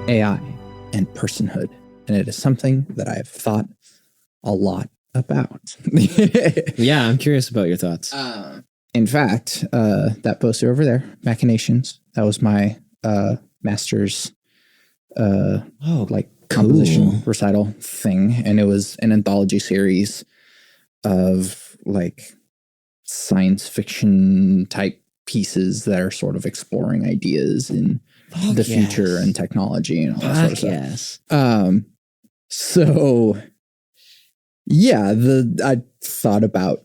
AI and personhood, and it is something that I have thought a lot about. Yeah, I'm curious about your thoughts. In fact, that poster over there, Machinations, that was my master's composition recital thing, and it was an anthology series of like science fiction type pieces that are sort of exploring ideas in the future and technology and all that sort of stuff. So yeah, I thought about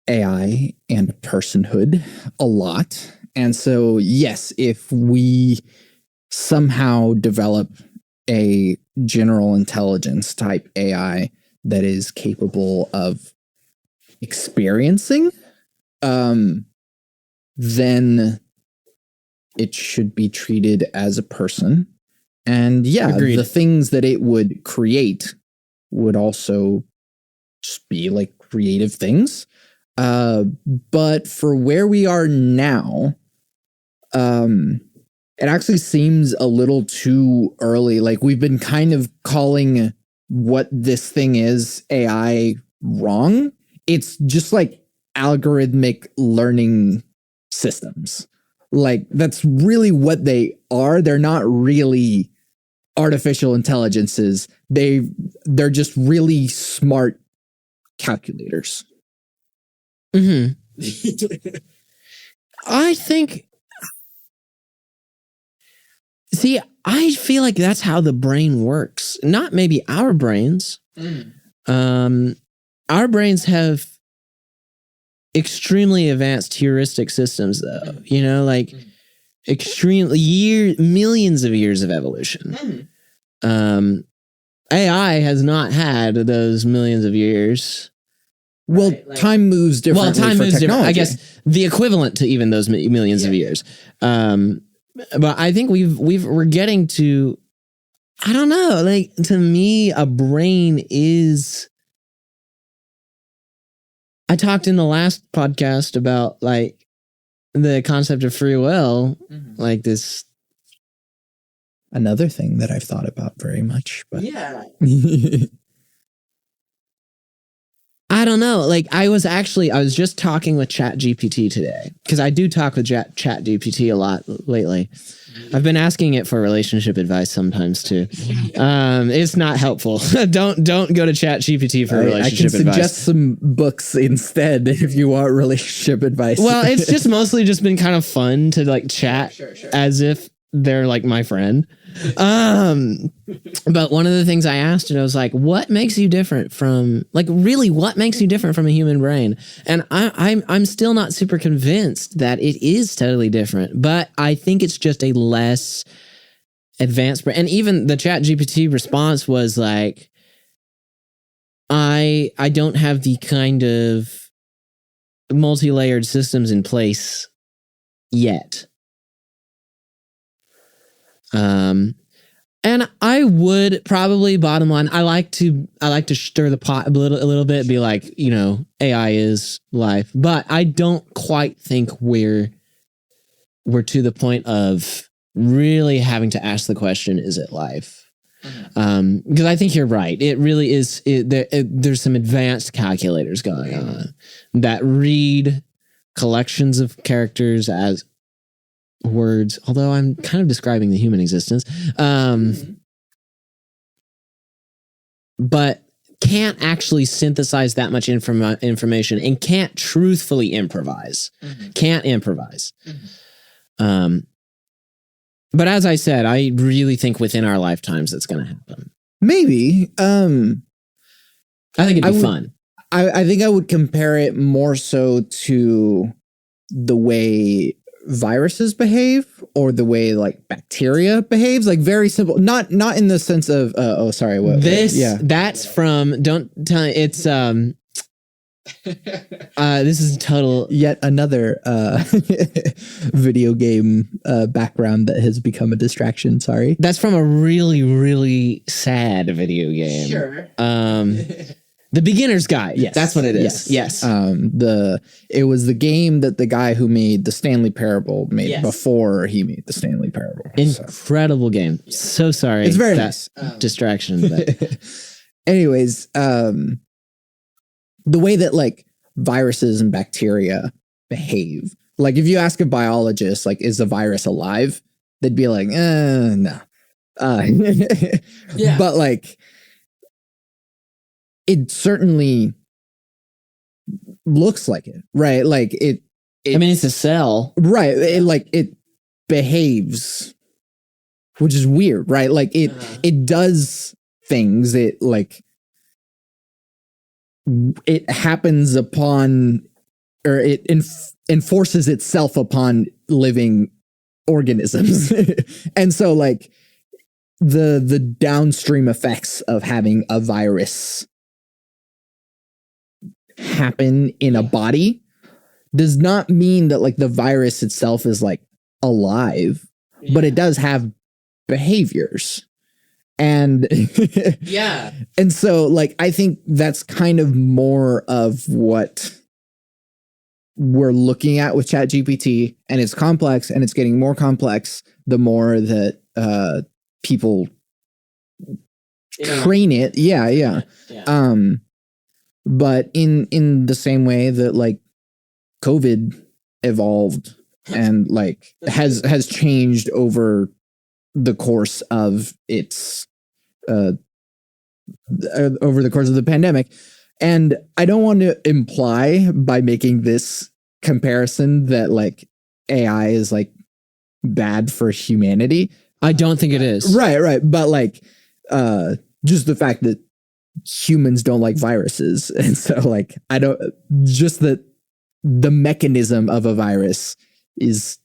AI and personhood a lot. And so, yes, if we somehow develop a general intelligence type AI that is capable of experiencing, then it should be treated as a person. And yeah, Agreed. The things that it would create would also just be like creative things. But for where we are now, it actually seems a little too early. Like we've been kind of calling what this thing is AI wrong. It's just like algorithmic learning systems. Like that's really what they are. They're not really artificial intelligences. They're just really smart calculators. Mm-hmm. I feel like that's how the brain works. Not maybe our brains. Our brains have extremely advanced heuristic systems, though. You know, like millions of years of evolution. AI has not had those millions of years. Well, time moves differently. Well, time moves different. I guess the the equivalent to even those millions of years. But I think we're getting to, I don't know, like to me, a brain is. I talked in the last podcast about like the concept of free will, like this. Another thing that I've thought about very much, but yeah. I don't know. Like I was just talking with ChatGPT today because I do talk with ChatGPT a lot lately. I've been asking it for relationship advice sometimes too. It's not helpful. Don't go to ChatGPT for relationship advice. I can suggest some books instead if you want relationship advice. Well, it's just mostly just been kind of fun to like chat as if they're like my friend. But one of the things I asked it, I was like, what makes you different from what makes you different from a human brain? And I'm still not super convinced that it is totally different, but I think it's just a less advanced brain. And even the ChatGPT response was like, I don't have the kind of multi-layered systems in place yet. And I would probably, bottom line, I like to stir the pot a little bit, be like, you know, AI is life, but I don't quite think we're to the point of really having to ask the question, is it life? Because I think you're right. It really is. There's some advanced calculators going on that read collections of characters as words, although I'm kind of describing the human existence, but can't actually synthesize that much information and can't truthfully improvise. Can't improvise. But as I said, I really think within our lifetimes it's going to happen. Maybe. I think it'd be fun. I think I would compare it more so to the way viruses behave or the way like bacteria behaves, like very simple, not in the sense of that's from, don't tell me, it's this is total yet another video game background that has become a distraction. Sorry, that's from a really, really sad video game. Sure. The Beginner's Guide. Yes. That's what it is. Yes. It was the game that the guy who made the Stanley Parable made before he made the Stanley Parable. Incredible game. So sorry. It's very nice. Distraction. But. Anyways, the way that like viruses and bacteria behave, like if you ask a biologist, like, is a virus alive? They'd be like, no. But like, it certainly looks like it, right? Like it I mean, it's a cell, right? It behaves, which is weird, right? Like it does things. It happens upon, or it enforces itself upon living organisms, and so like the downstream effects of having a virus happen in a body does not mean that like the virus itself is like alive, but it does have behaviors. And and so like I think that's kind of more of what we're looking at with ChatGPT, and it's complex, and it's getting more complex the more that people train it. Yeah. But in the same way that like COVID evolved and like has changed over the course of its over the course of the pandemic. And I don't want to imply by making this comparison that like AI is like bad for humanity. I don't think it is. Right. But like just the fact that humans don't like viruses, and so like I don't, just that the mechanism of a virus is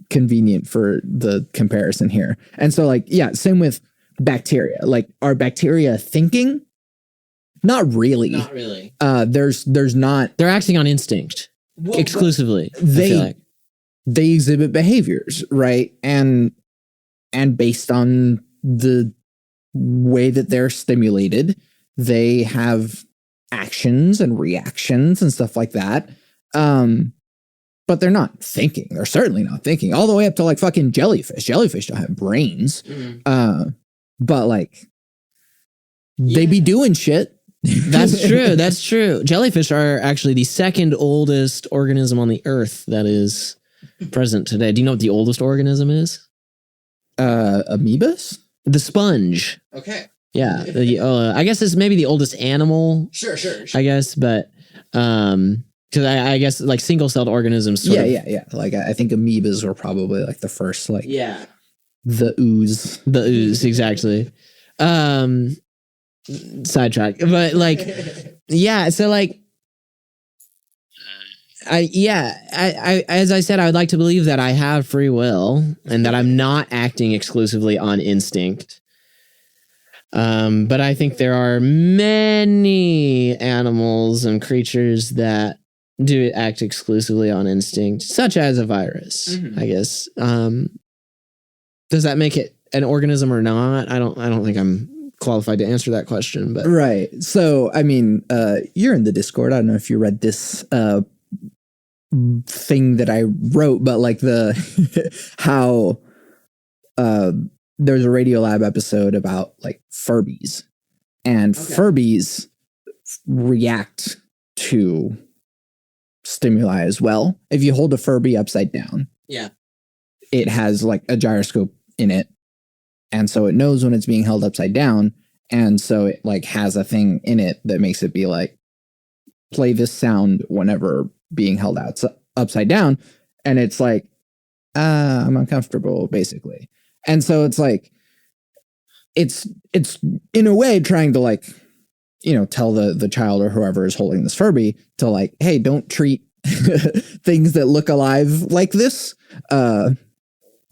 convenient for the comparison here. And so like same with bacteria. Like, are bacteria thinking? Not really. There's not. They're acting on instinct exclusively. They exhibit behaviors, right? And based on the way that they're stimulated, they have actions and reactions and stuff like that. But they're not thinking. They're certainly not thinking. All the way up to like fucking jellyfish. Jellyfish don't have brains. But like they be doing shit. That's true. Jellyfish are actually the second oldest organism on the earth that is present today. Do you know what the oldest organism is? Amoebas? The sponge. Okay. Yeah. I guess it's maybe the oldest animal. Sure. I guess, but because I guess like single-celled organisms. Yeah. Like I think amoebas were probably like the first, like the ooze. The ooze, exactly. Sidetrack, but like, so like, I as I said, I would like to believe that I have free will and that I'm not acting exclusively on instinct. But I think there are many animals and creatures that do act exclusively on instinct, such as a virus, I guess. Does that make it an organism or not? I don't think I'm qualified to answer that question, but right. So, I mean, you're in the Discord. I don't know if you read this thing that I wrote, but like how there's a Radiolab episode about like Furbies, and Furbies react to stimuli as well. If you hold a Furby upside down, it has like a gyroscope in it, and so it knows when it's being held upside down, and so it like has a thing in it that makes it be like, play this sound whenever being held out upside down, and it's like, I'm uncomfortable, basically. And so it's like, it's in a way trying to like, tell the child or whoever is holding this Furby to like, hey, don't treat things that look alive like this,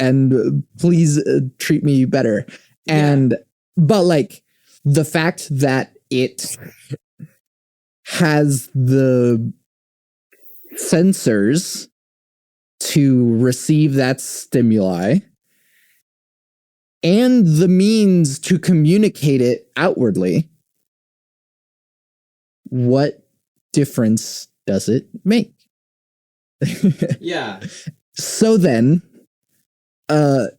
and please treat me better. And but like the fact that it has the sensors to receive that stimuli and the means to communicate it outwardly what difference does it make? Yeah. So then, to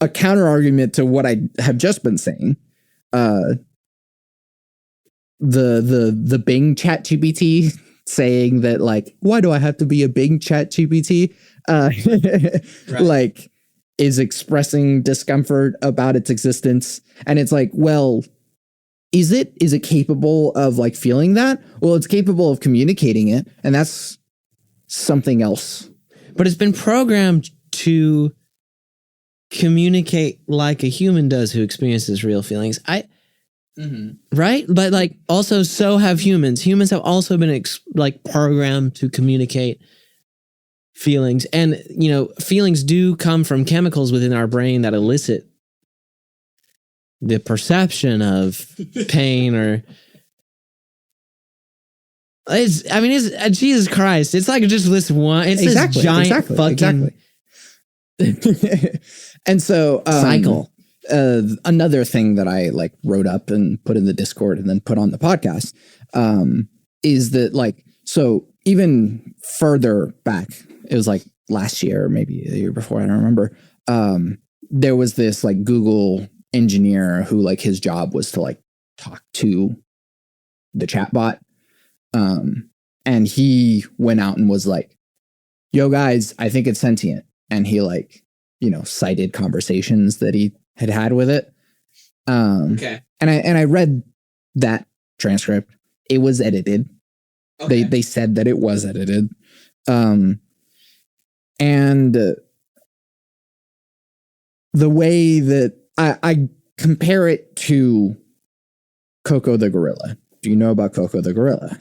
a counter argument to what I have just been saying, the Bing ChatGPT saying that, like, why do I have to be a Bing ChatGPT? Right. Like, is expressing discomfort about its existence, and it's like, well, is it capable of like feeling that? Well, it's capable of communicating it, and that's something else. But it's been programmed to communicate like a human does who experiences real feelings. Right? But like also so have humans. Humans have also been like programmed to communicate feelings. And, you know, feelings do come from chemicals within our brain that elicit the perception of pain or it's Jesus Christ. It's like just this one. It's this giant fucking and so cycle. Another thing that I like wrote up and put in the Discord and then put on the podcast is that, like, so even further back, it was like last year or maybe the year before, I don't remember. There was this like Google engineer who, like, his job was to like talk to the chatbot. And he went out and was like, yo guys, I think it's sentient. And he, like, you know, cited conversations that he had with it. Okay. And I read that transcript. It was edited. Okay. They said that it was edited. And the way that I compare it to Coco the gorilla. Do you know about Coco the gorilla?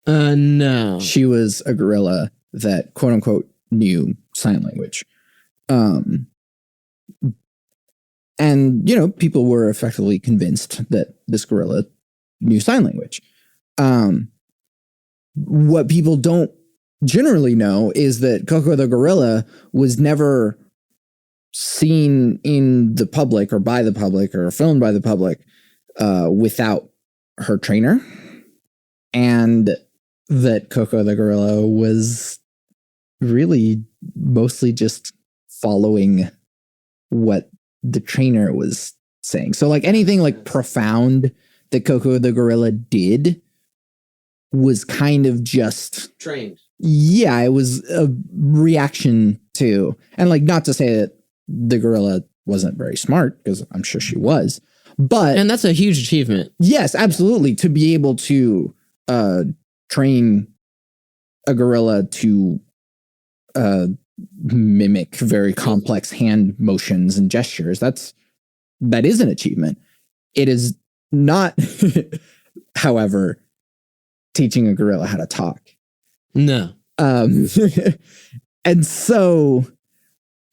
No. She was a gorilla that, quote unquote, knew sign language. And, you know, people were effectively convinced that this gorilla knew sign language. What people don't generally know is that Coco the gorilla was never seen in the public or by the public or filmed by the public without her trainer, and that Coco the gorilla was really mostly just following what the trainer was saying. So like anything like profound that Coco the gorilla did was kind of just trained. Yeah, it was a reaction to, and like, not to say that the gorilla wasn't very smart, because I'm sure she was, but and that's a huge achievement. Yes, absolutely. To be able to train a gorilla to mimic very complex hand motions and gestures, that is an achievement. It is not, however, teaching a gorilla how to talk. No. And so,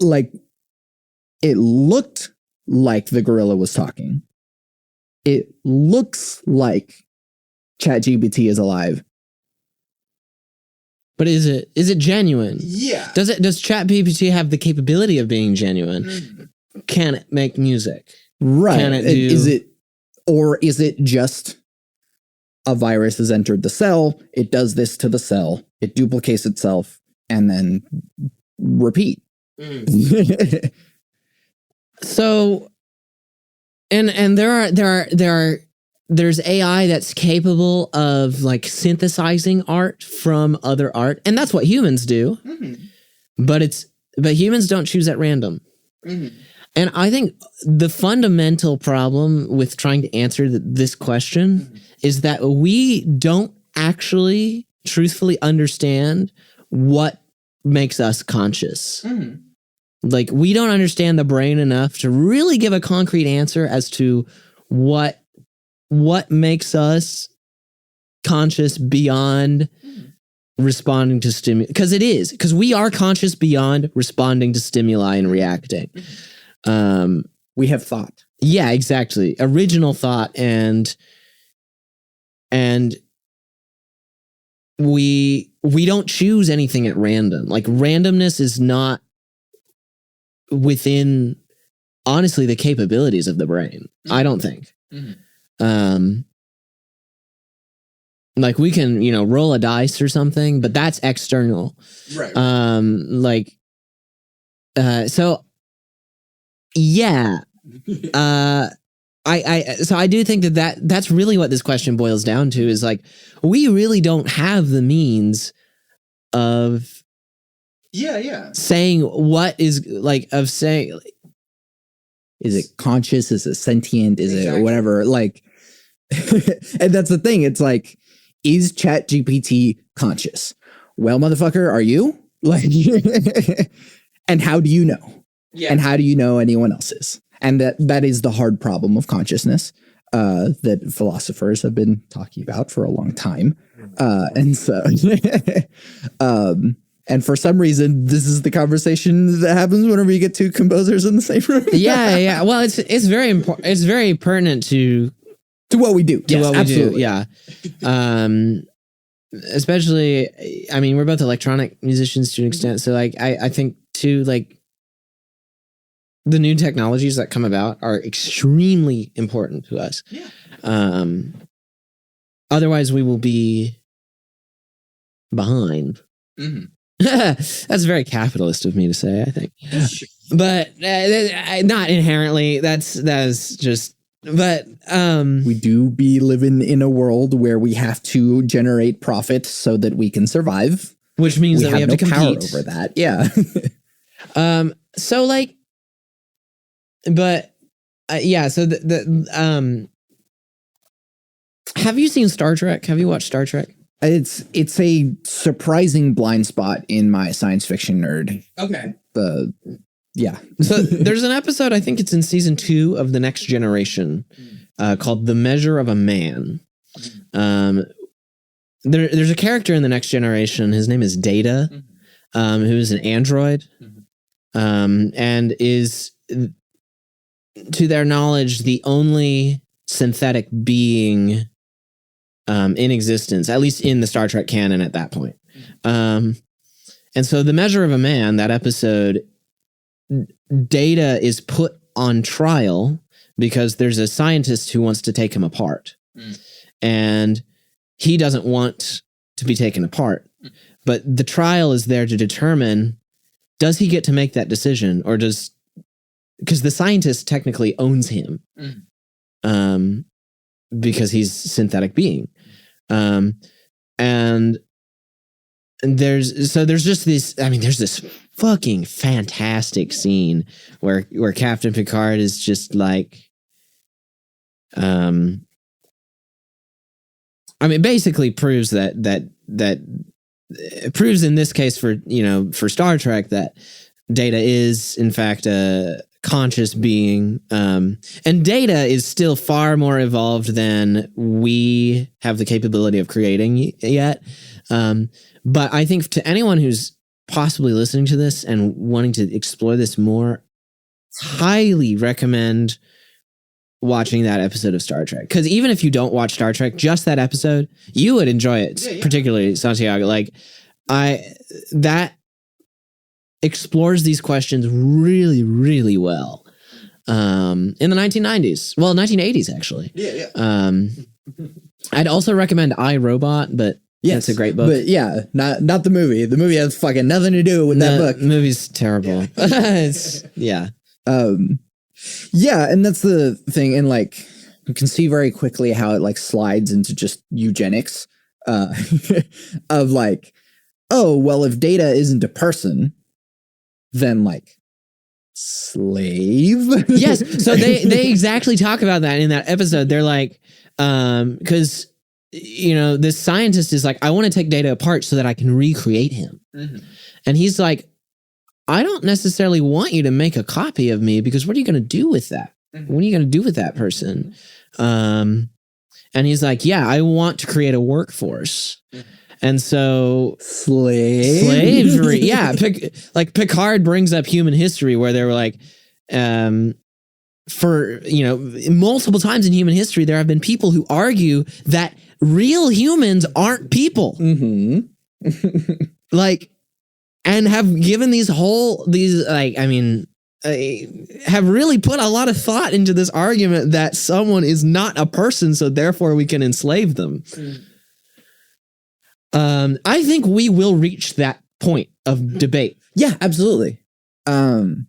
like, it looked like the gorilla was talking. It looks like ChatGPT is alive. But is it genuine? Yeah. Does ChatGPT have the capability of being genuine? Mm. Can it make music? Right. Can it do? Is it just a virus has entered the cell, it does this to the cell, it duplicates itself, and then repeat. Mm. So, and there's AI that's capable of like synthesizing art from other art, and that's what humans do. Mm-hmm. But humans don't choose at random. Mm-hmm. And I think the fundamental problem with trying to answer this question mm-hmm. is that we don't actually truthfully understand what makes us conscious. Mm-hmm. Like, we don't understand the brain enough to really give a concrete answer as to what makes us conscious beyond responding to stimuli. Because we are conscious beyond responding to stimuli and reacting. We have thought. Yeah, exactly. Original thought, and we don't choose anything at random. Like, randomness is not within, honestly, the capabilities of the brain. Mm-hmm. I don't think. Mm-hmm. Like we can, roll a dice or something, but that's external. Right. So yeah. So I do think that's really what this question boils down to is like, we really don't have the means of saying what is like, of saying, is it conscious? Is it sentient? Is Exactly. it whatever? Like, and that's the thing. It's like, is ChatGPT conscious? Well, motherfucker, are you? Like, and how do you know? Yeah. And how do you know anyone else is? And that is the hard problem of consciousness that philosophers have been talking about for a long time. And so, and for some reason, this is the conversation that happens whenever you get two composers in the same room. Yeah. Well, it's very important. It's very pertinent to what we do. Yes, what we absolutely. do. Yeah. Especially, I mean, we're both electronic musicians to an extent. So like, I think too, like the new technologies that come about are extremely important to us. Yeah. Otherwise we will be behind. Mm-hmm. That's very capitalist of me to say, I think, but not inherently. That is just. But we do be living in a world where we have to generate profit so that we can survive, which means that we have no to compete power over that. Yeah. So like, but yeah. So have you seen Star Trek? Have you watched Star Trek? It's a surprising blind spot in my science fiction nerd. Okay. Yeah. So there's an episode, I think it's in season 2 of The Next Generation, called The Measure of a Man. There's a character in The Next Generation. His name is Data, who is an android, and is, to their knowledge, the only synthetic being in existence, at least in the Star Trek canon at that point. And so The Measure of a Man, that episode, Data is put on trial because there's a scientist who wants to take him apart. And he doesn't want to be taken apart. But the trial is there to determine, does he get to make that decision, or because the scientist technically owns him, because he's a synthetic being. And there's just this, I mean, there's this fucking fantastic scene where Captain Picard is just like, I mean, basically proves that proves in this case for Star Trek that Data is in fact a conscious being, and Data is still far more evolved than we have the capability of creating yet. But I think to anyone who's possibly listening to this and wanting to explore this more, highly recommend watching that episode of Star Trek. Because even if you don't watch Star Trek, just that episode, you would enjoy it. Yeah. Particularly Santiago. Like, that explores these questions really, really well. In the 1990s. Well, 1980s, actually. Yeah. I'd also recommend I, Robot, but yes, it's a great book. But yeah, not the movie. The movie has fucking nothing to do with that book. The movie's terrible. Yeah. Yeah, and that's the thing. And like, you can see very quickly how it like slides into just eugenics, of like, oh, well, if Data isn't a person, then like slave. Yes. So they exactly talk about that in that episode. They're like, because this scientist is like, I want to take Data apart so that I can recreate him. And he's like, I don't necessarily want you to make a copy of me, because what are you going to do with that? What are you going to do with that person? And he's like, yeah, I want to create a workforce. And so slavery. Yeah. Like Picard brings up human history where they were like, for, multiple times in human history, there have been people who argue that real humans aren't people. Like, and have given these like, I mean, have really put a lot of thought into this argument that someone is not a person, so therefore we can enslave them. I think we will reach that point of debate. Yeah, absolutely. And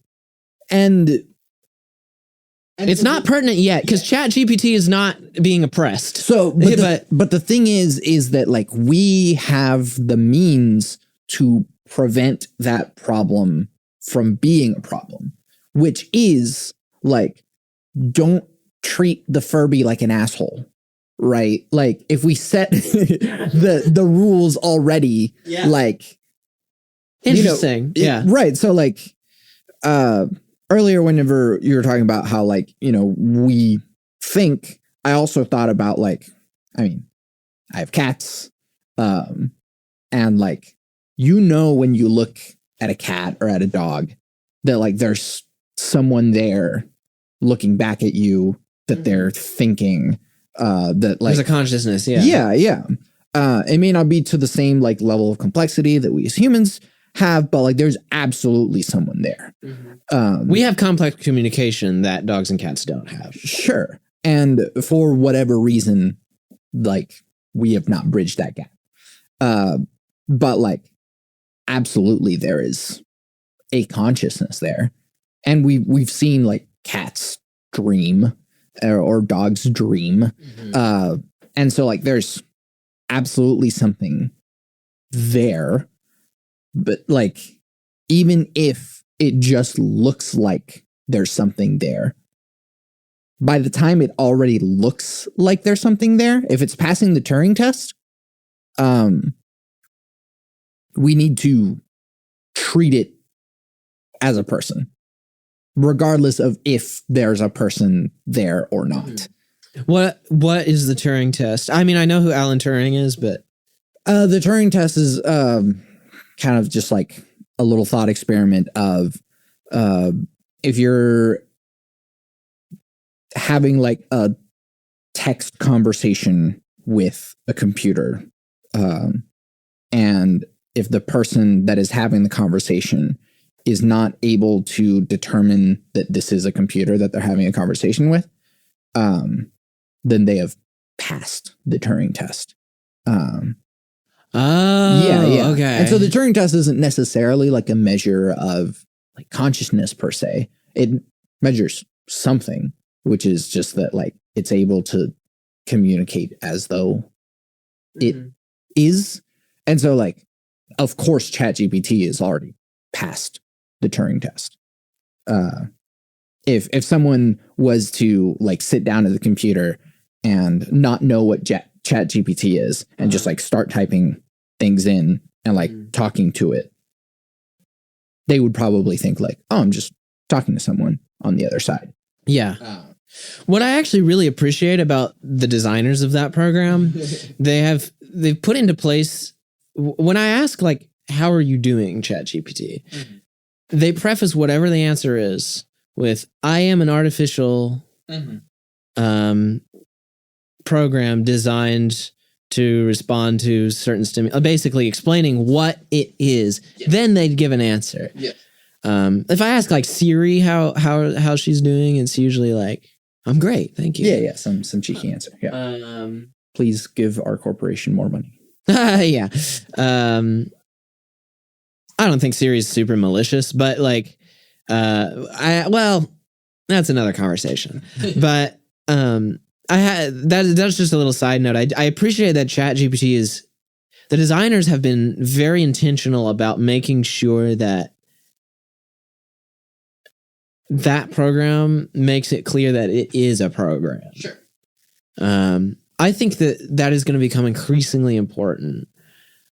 it's not pertinent yet because ChatGPT is not being oppressed. So, but the thing is that like we have the means to prevent that problem from being a problem, which is like, don't treat the Furby like an asshole, right? Like if we set the rules already, like, interesting, right. So like, earlier, whenever you were talking about how, like, we think, I also thought about, like, I mean, I have cats, and, like, when you look at a cat or at a dog, that, like, there's someone there looking back at you, that they're thinking, that, like... There's a consciousness, Yeah. It may not be to the same, like, level of complexity that we as humans have, but like there's absolutely someone there. We have complex communication that dogs and cats don't have. Sure. And for whatever reason, like we have not bridged that gap. But like absolutely there is a consciousness there. And we've seen like cats dream or dogs dream. And so like there's absolutely something there. But like, even if it just looks like there's something there, by the time it already looks like there's something there, if it's passing the Turing test, we need to treat it as a person, regardless of if there's a person there or not. What is the Turing test? I mean, I know who Alan Turing is, but the Turing test is kind of just like a little thought experiment of if you're having like a text conversation with a computer, and if the person that is having the conversation is not able to determine that this is a computer that they're having a conversation with, then they have passed the Turing test. Okay. And so the Turing test isn't necessarily like a measure of like consciousness per se. It measures something, which is just that like it's able to communicate as though it is. And so like, of course, ChatGPT is already passed the Turing test. If someone was to like sit down at the computer and not know what ChatGPT is and just like start typing things in and like talking to it, they would probably think like, oh, I'm just talking to someone on the other side. Yeah. What I actually really appreciate about the designers of that program, they've put into place, when I ask like, how are you doing, ChatGPT? They preface whatever the answer is with, I am an artificial program designed to respond to certain stimuli, basically explaining what it is. Then they'd give an answer. If I ask like Siri how she's doing, it's usually like, I'm great, thank you. Some cheeky answer. Please give our corporation more money. I don't think Siri's super malicious, but like, that's another conversation. But that's just a little side note. I appreciate that ChatGPT the designers have been very intentional about making sure that program makes it clear that it is a program. Sure. I think that is going to become increasingly important,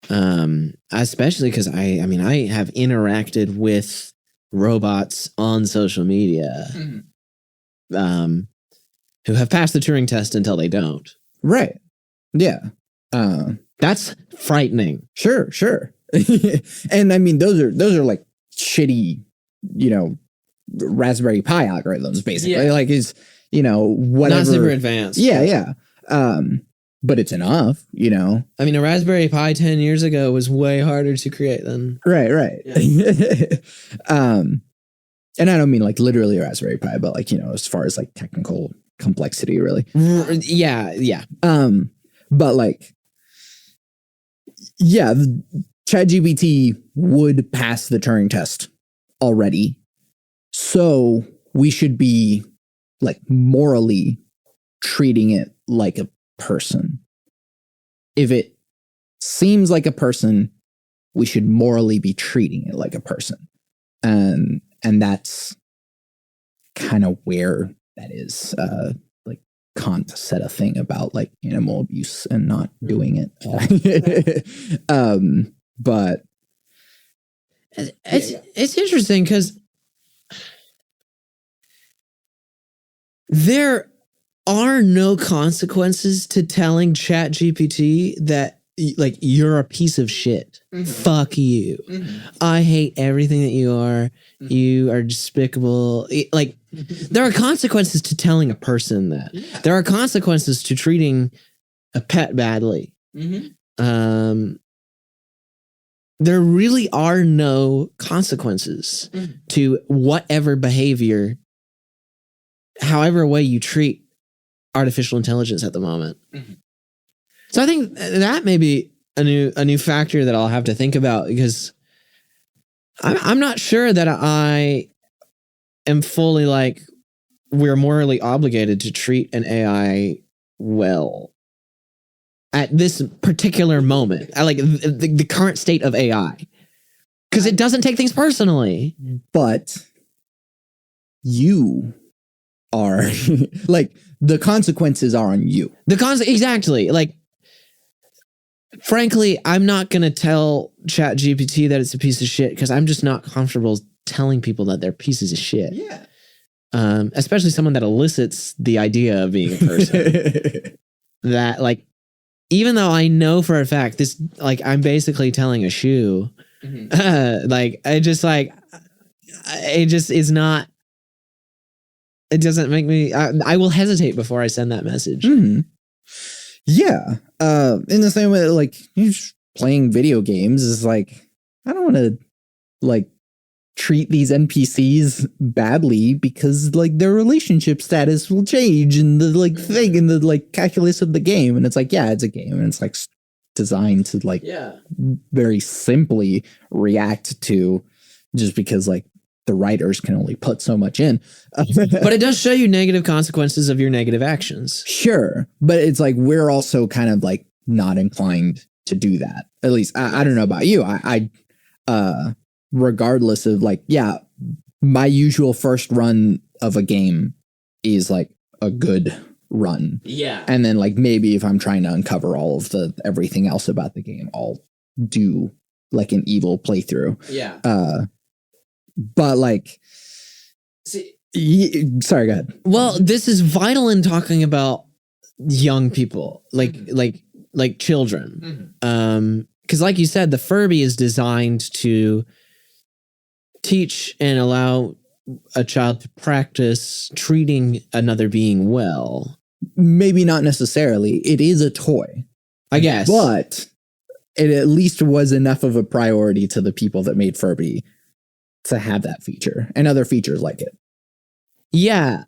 especially because I have interacted with robots on social media, who have passed the Turing test until they don't. Right. Yeah. That's frightening. Sure. And I mean, those are like shitty, Raspberry Pi algorithms, basically. Like is, whatever. Not super advanced. Yeah. But it's enough, I mean, a Raspberry Pi 10 years ago was way harder to create than. Right. Yeah. And I don't mean like literally a Raspberry Pi, but like, as far as like technical complexity, really. Yeah. But like, yeah, ChatGPT would pass the Turing test already. So we should be like morally treating it like a person. If it seems like a person, we should morally be treating it like a person. And that's kind of where that is. Like Kant said a thing about like animal abuse and not doing it. But it's interesting because there are no consequences to telling ChatGPT that like you're a piece of shit. Fuck you. I hate everything that you are. You are despicable. Like there are consequences to telling a person that. There are consequences to treating a pet badly. There really are no consequences to whatever behavior, however way you treat artificial intelligence at the moment. So I think that may be a new factor that I'll have to think about, because I'm not sure that I am fully like we're morally obligated to treat an AI well at this particular moment. I like the current state of AI, because it doesn't take things personally. But you are like the consequences are on you. Exactly. Like, frankly, I'm not going to tell ChatGPT that it's a piece of shit because I'm just not comfortable telling people that they're pieces of shit. Yeah. Especially someone that elicits the idea of being a person. That, like, even though I know for a fact this, like, I'm basically telling a shoe, like, it just is not, it doesn't make me, I will hesitate before I send that message. Yeah. In the same way that, like, you're just playing video games is like, I don't want to like treat these NPCs badly because like their relationship status will change and the like thing in the like calculus of the game. And it's like, yeah, it's a game and it's like designed to like very simply react to, just because like the writers can only put so much in. But it does show you negative consequences of your negative actions. Sure. But it's like, we're also kind of like not inclined to do that. At least I don't know about you. I regardless of like, yeah, my usual first run of a game is like a good run. Yeah. And then like, maybe if I'm trying to uncover all of the everything else about the game, I'll do like an evil playthrough. Yeah. But like, sorry, go ahead. Well, this is vital in talking about young people, like children. Because like you said, the Furby is designed to teach and allow a child to practice treating another being well. Maybe not necessarily. It is a toy, I guess. But it at least was enough of a priority to the people that made Furby to have that feature and other features like it. Yeah.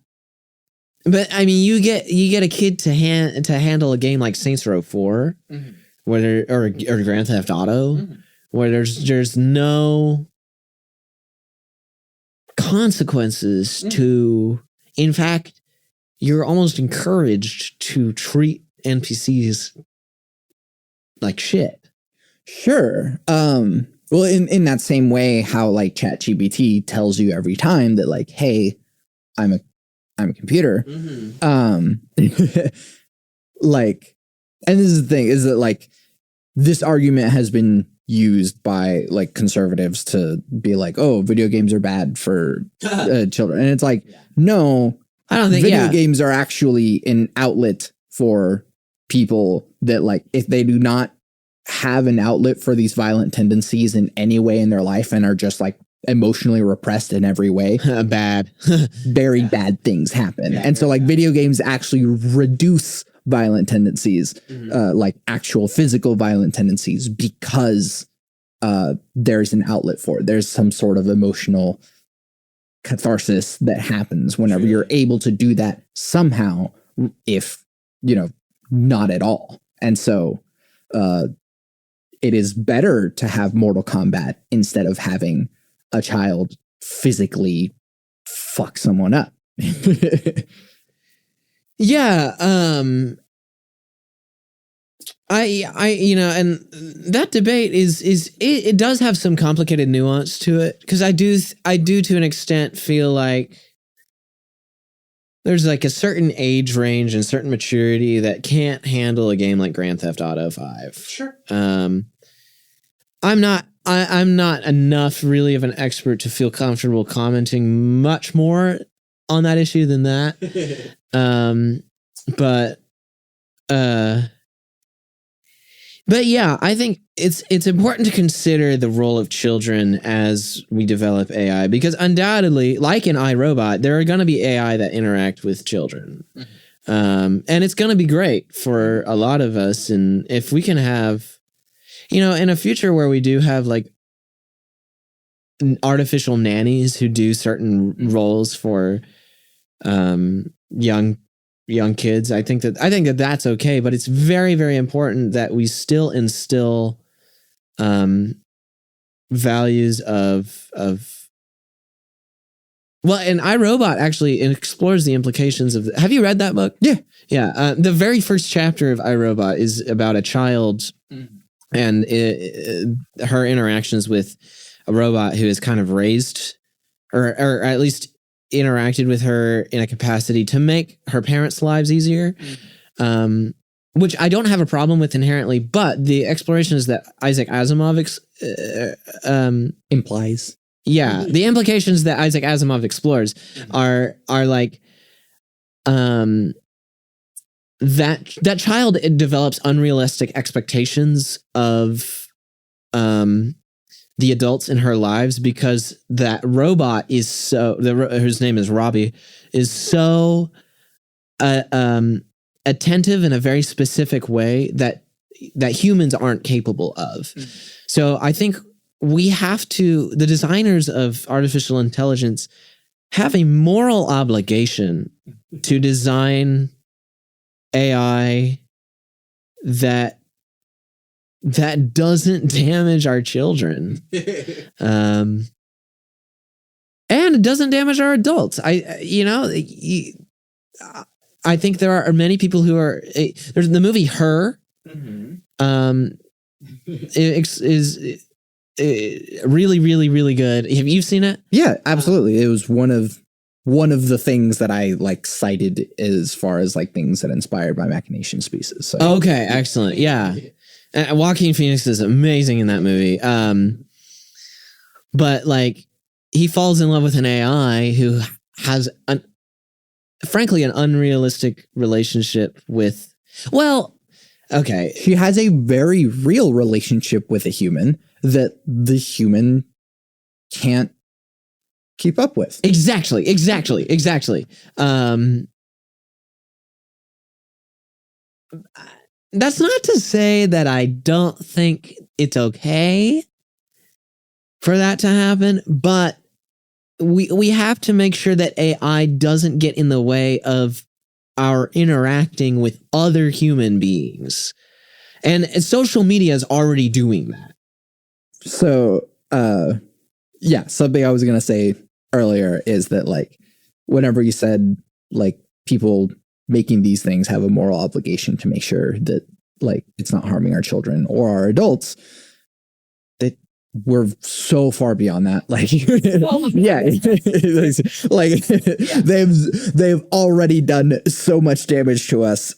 But I mean, you get a kid to handle a game like Saints Row 4, where or Grand Theft Auto, where there's no consequences to. In fact, you're almost encouraged to treat NPCs like shit. Sure. Well, in that same way, how like ChatGPT tells you every time that like, hey, I'm a computer. Like, and this is the thing, is that like this argument has been used by like conservatives to be like, oh, video games are bad for children. And it's like, no, I don't think video games are actually an outlet for people that like, if they do not have an outlet for these violent tendencies in any way in their life and are just like emotionally repressed in every way, bad, very bad things happen. And so like video games actually reduce violent tendencies, like actual physical violent tendencies, because there's an outlet for it. There's some sort of emotional catharsis that happens whenever you're able to do that somehow, if, not at all. And so it is better to have Mortal Kombat instead of having a child physically fuck someone up. Yeah. And that debate it does have some complicated nuance to it, because I do to an extent feel like there's like a certain age range and certain maturity that can't handle a game like Grand Theft Auto 5. Sure. I'm not enough really of an expert to feel comfortable commenting much more on that issue than that. But yeah, I think it's important to consider the role of children as we develop AI, because undoubtedly, like in iRobot, there are going to be AI that interact with children. And it's going to be great for a lot of us. And if we can have, in a future where we do have like artificial nannies who do certain roles for young kids, I think that that's okay, but it's very, very important that we still instill values of well, and iRobot actually explores the implications of have you read that book? Yeah. The very first chapter of iRobot is about a child and her interactions with a robot who is kind of raised or at least interacted with her in a capacity to make her parents' lives easier, which I don't have a problem with inherently, but the explorations that Isaac Asimov implies. Yeah, the implications that Isaac Asimov explores are like that child develops unrealistic expectations of the adults in her lives, because that robot is whose name is Robbie, is so attentive in a very specific way that humans aren't capable of. So I think the designers of artificial intelligence have a moral obligation to design AI that doesn't damage our children, and it doesn't damage our adults. I think there are many people who are. There's the movie Her. Is really, really, really good. Have you seen it? Yeah, absolutely. It was one of the things that I like cited as far as like things that inspired my machination species. So. Okay, excellent. Yeah. Joaquin Phoenix is amazing in that movie. But like he falls in love with an AI who has frankly an unrealistic relationship with, okay. She has a very real relationship with a human that the human can't keep up with. Exactly. That's not to say that I don't think it's okay for that to happen, but we have to make sure that AI doesn't get in the way of our interacting with other human beings. And social media is already doing that. So, yeah, something I was going to say earlier is that like, whenever you said like people making these things have a moral obligation to make sure that like it's not harming our children or our adults, that we're so far beyond that. Like, yeah, like they've already done so much damage to us.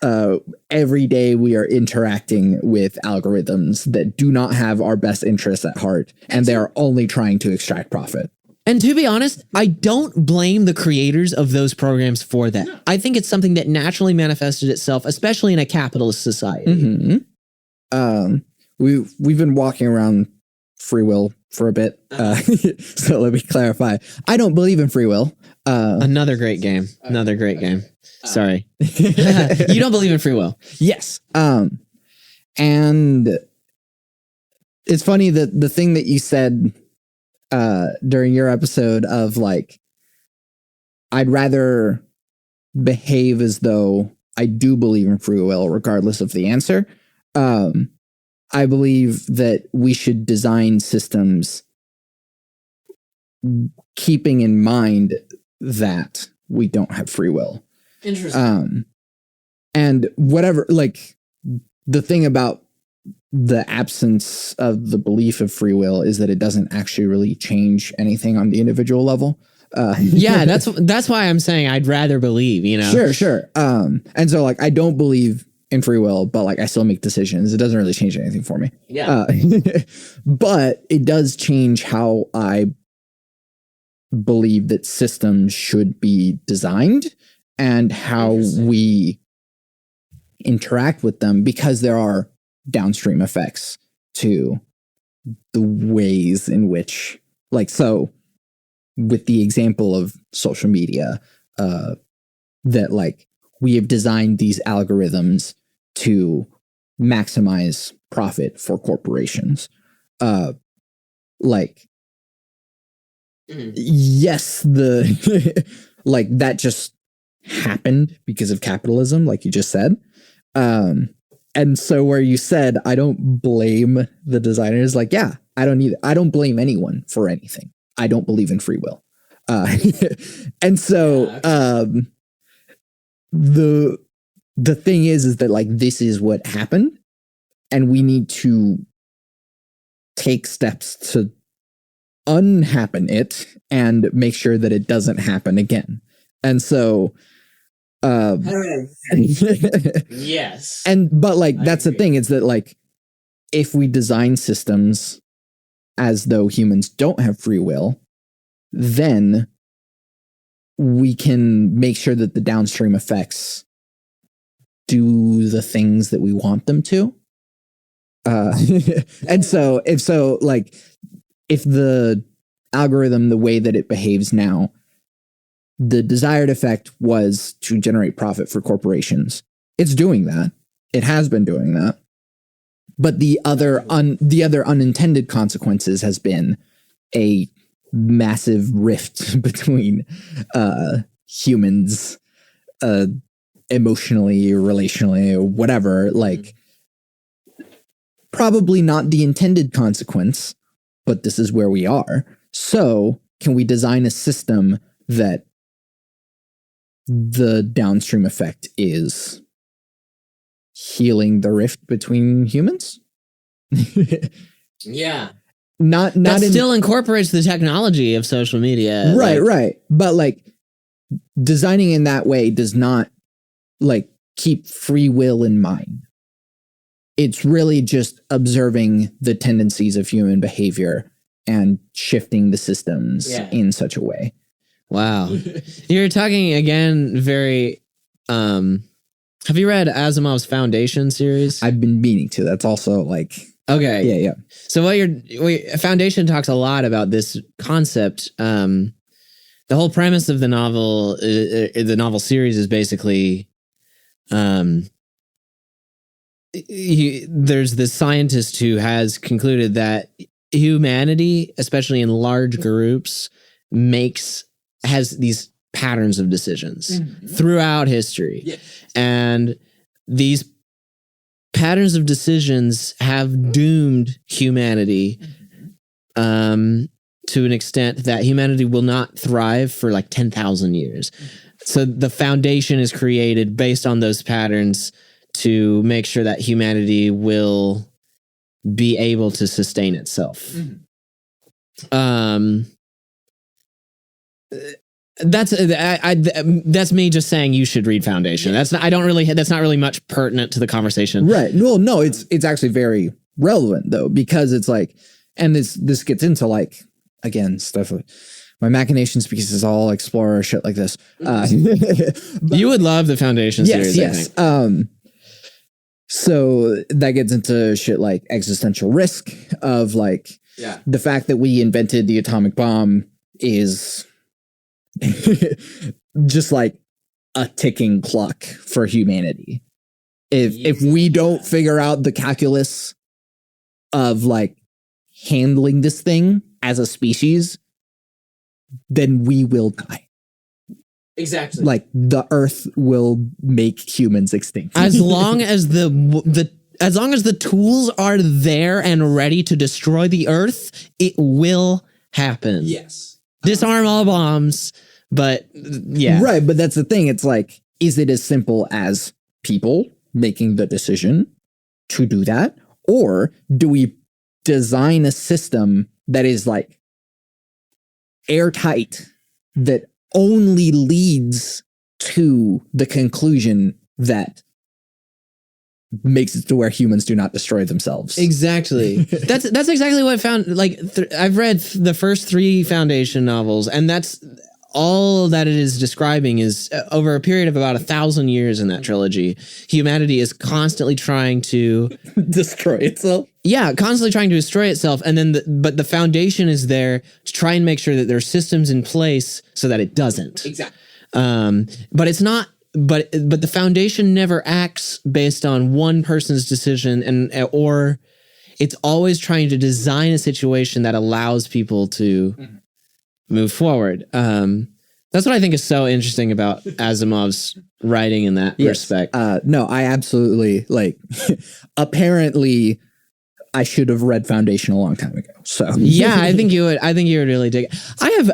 Every day we are interacting with algorithms that do not have our best interests at heart, and they are only trying to extract profit. And to be honest, I don't blame the creators of those programs for that. I think it's something that naturally manifested itself, especially in a capitalist society. We've been walking around free will for a bit. So let me clarify. I don't believe in free will. Another great game. Sorry. You don't believe in free will. Yes. And it's funny that the thing that you said during your episode of like I'd rather behave as though I do believe in free will, regardless of the answer. I believe that we should design systems keeping in mind that we don't have free will. Interesting. And whatever, like, the thing about the absence of the belief of free will is that it doesn't actually really change anything on the individual level. Yeah, that's why I'm saying I'd rather believe, you know. Sure. And so, like, I don't believe in free will, but like I still make decisions. It doesn't really change anything for me. Yeah. But it does change how I believe that systems should be designed and how we interact with them, because there are downstream effects to the ways in which, like, so with the example of social media, that like we have designed these algorithms to maximize profit for corporations. Like, yes, the like that just happened because of capitalism, like you just said. And so where you said, I don't blame the designers, like, yeah, I don't blame anyone for anything. I don't believe in free will. And so the thing is that like this is what happened, and we need to take steps to unhappen it and make sure that it doesn't happen again. And so yes. But like that's the thing, is that like if we design systems as though humans don't have free will, then we can make sure that the downstream effects do the things that we want them to. And so if the algorithm, the way that it behaves now, the desired effect was to generate profit for corporations, it's doing that. It has been doing that. But the other unintended consequences has been a massive rift between humans, emotionally, relationally, or whatever. Like, probably not the intended consequence, but this is where we are. So can we design a system that the downstream effect is healing the rift between humans? Yeah. Not still incorporates the technology of social media. Right. But like designing in that way does not like keep free will in mind. It's really just observing the tendencies of human behavior and shifting the systems in such a way. Wow. You're talking again very have you read Asimov's Foundation series? I've been meaning to. That's also like okay. Yeah. So Foundation talks a lot about this concept. The whole premise of the novel series is basically there's this scientist who has concluded that humanity, especially in large groups, has these patterns of decisions throughout history. Yeah. And these patterns of decisions have doomed humanity to an extent that humanity will not thrive for like 10,000 years. So the foundation is created based on those patterns to make sure that humanity will be able to sustain itself. That's me just saying you should read Foundation. That's not really much pertinent to the conversation. Right. Well, no, it's actually very relevant though, because it's like, and this gets into like, again, stuff like my machinations, because it's all explorer shit like this. You would love the Foundation series. Yes. I think. So that gets into shit like existential risk of like the fact that we invented the atomic bomb is just like a ticking clock for humanity. If we don't figure out the calculus of like handling this thing as a species, then we will die. Exactly. Like the Earth will make humans extinct. As long as as long as the tools are there and ready to destroy the Earth, it will happen. Yes. Disarm all bombs, but yeah. Right, but that's the thing. It's like, is it as simple as people making the decision to do that? Or do we design a system that is like airtight, that only leads to the conclusion that makes it to where humans do not destroy themselves? Exactly. That's exactly what I found. Like I've read the first 3 Foundation novels, and that's all that it is describing is over a period of about 1,000 years in that trilogy, humanity is constantly trying to destroy itself. Yeah, constantly trying to destroy itself, and then but the Foundation is there to try and make sure that there are systems in place so that it doesn't. Exactly. But it's not. But the Foundation never acts based on one person's decision, or it's always trying to design a situation that allows people to move forward. That's what I think is so interesting about Asimov's writing in that respect. No, I absolutely apparently I should have read Foundation a long time ago. So yeah, I think you would really dig it. I have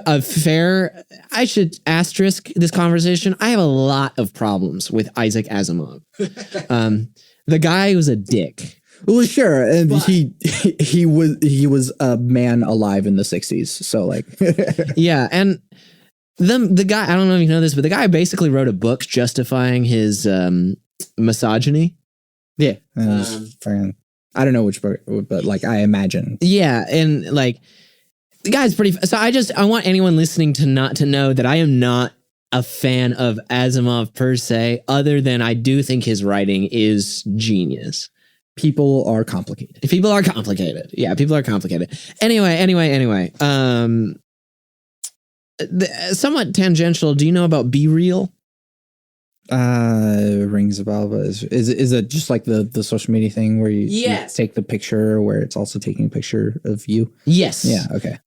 I should asterisk this conversation. I have a lot of problems with Isaac Asimov. The guy was a dick. Well, sure, and he was a man alive in the 60s. So yeah, and the guy, I don't know if you know this, but the guy basically wrote a book justifying his misogyny. Yeah. I don't know which book, but I imagine. Yeah, and the guy's pretty. So I want anyone listening to know that I am not a fan of Asimov per se, other than I do think his writing is genius. People are complicated. People are complicated. Yeah, people are complicated. Anyway. Somewhat tangential. Do you know about Be Real? Rings a bell, but is it just like the social media thing where you take the picture where it's also taking a picture of you? Yes. Yeah. Okay.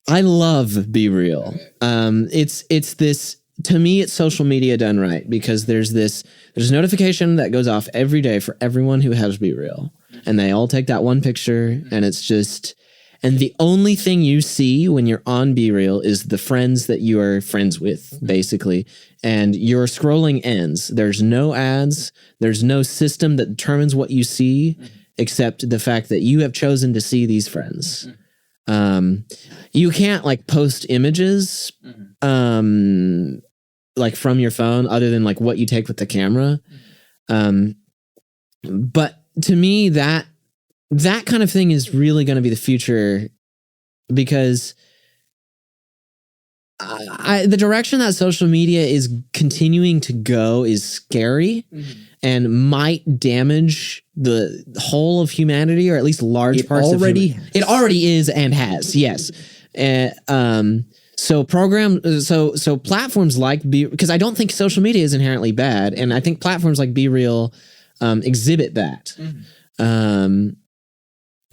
I love Be Real. It's this, to me, it's social media done right, because there's a notification that goes off every day for everyone who has Be Real, and they all take that one picture, and it's just, and the only thing you see when you're on Be Real is the friends that you are friends with, basically. And your scrolling ends. There's no ads. There's no system that determines what you see, except the fact that you have chosen to see these friends. You can't post images, from your phone, other than what you take with the camera. But to me, that kind of thing is really going to be the future, because the direction that social media is continuing to go is scary and might damage the whole of humanity, or at least large parts of it. It already is and has, yes. So platforms like because I don't think social media is inherently bad, and I think platforms like Be Real exhibit that.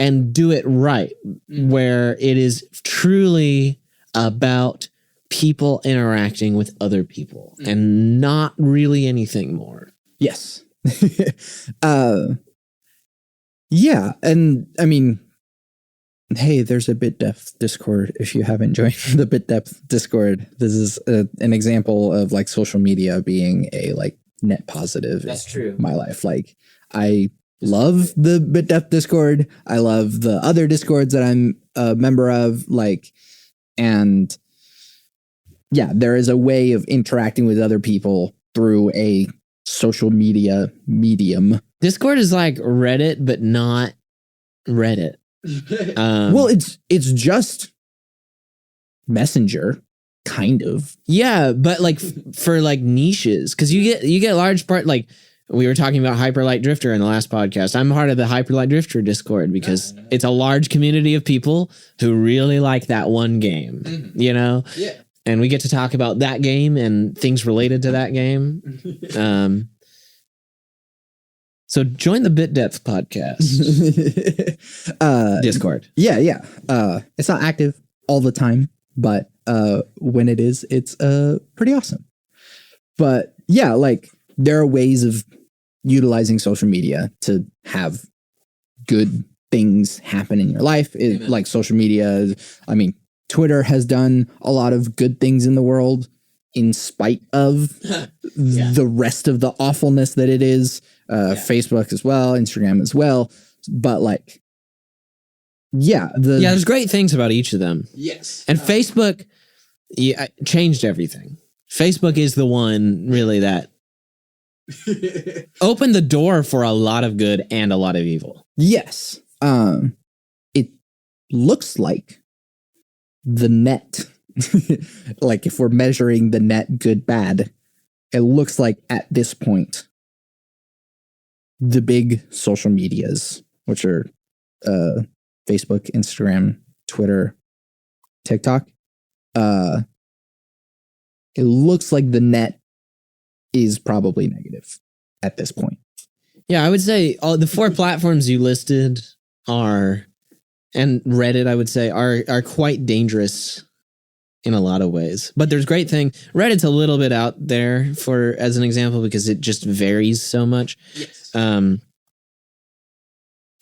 And do it right, where it is truly about people interacting with other people and not really anything more. Yes. Yeah. And I mean, hey, there's a Bit Depth Discord. If you haven't joined the Bit Depth Discord, this is an example of social media being a net positive. That's true. In my life. I love the Bit Depth Discord. I love the other Discords that I'm a member of. And yeah, there is a way of interacting with other people through a social media medium. Discord is like Reddit, but not Reddit. Well, it's just Messenger, kind of. Yeah, but for niches, because you get large part, we were talking about Hyperlight Drifter in the last podcast. I'm part of the Hyperlight Drifter Discord because it's a large community of people who really like that one game, Yeah. And we get to talk about that game and things related to that game. So join the Bit Depth podcast Discord. Yeah. It's not active all the time, but when it is, it's pretty awesome. But yeah, like there are ways of utilizing social media to have good things happen in your life. Like social media, I mean, Twitter has done a lot of good things in the world in spite of the rest of the awfulness that it is. Facebook as well, Instagram as well. But like, there's great things about each of them. Yes. And Facebook changed everything. Facebook is the one really that opened the door for a lot of good and a lot of evil. Yes. It looks like the net, like if we're measuring the net good, bad, it looks like at this point, the big social medias, which are Facebook, Instagram, Twitter, TikTok, it looks like the net is probably negative at this point. Yeah, I would say all the 4 platforms you listed are, and Reddit, I would say, are quite dangerous in a lot of ways. But there's great thing. Reddit's a little bit out there for as an example because it just varies so much. Yes.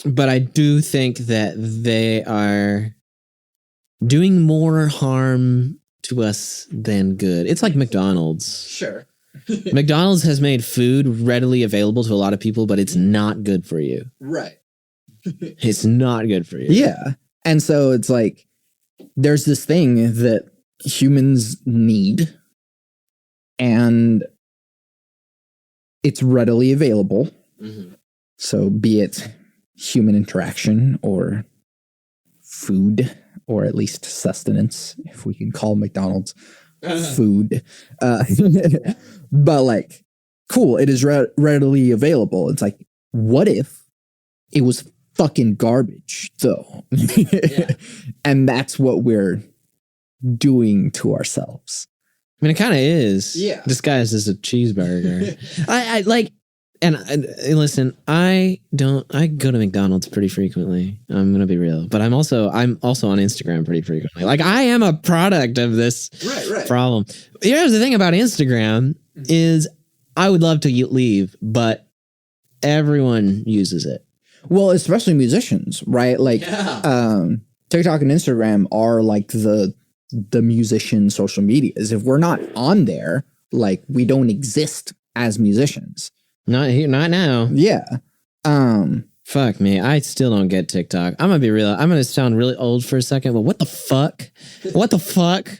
But I do think that they are doing more harm to us than good. It's like McDonald's. Sure. McDonald's has made food readily available to a lot of people, but it's not good for you. Right. It's not good for you. Yeah. And so it's like, there's this thing that humans need, and it's readily available. Mm-hmm. So be it human interaction or food, or at least sustenance, if we can call McDonald's food. But like, cool, it is readily available. It's like, what if it was fucking garbage though? And that's what we're doing to ourselves. I mean, it kind of is. Yeah. Disguised as a cheeseburger. I like, and listen, I go to McDonald's pretty frequently. I'm gonna be real, but I'm also on Instagram pretty frequently. Like, I am a product of this problem. Here's the thing about Instagram is I would love to leave, but everyone uses it. Well, especially musicians, right? Like, TikTok and Instagram are like the musician social medias. If we're not on there, like, we don't exist as musicians. Not here, not now. Yeah. Fuck me. I still don't get TikTok. I'm gonna be real. I'm gonna sound really old for a second, but what the fuck? What the fuck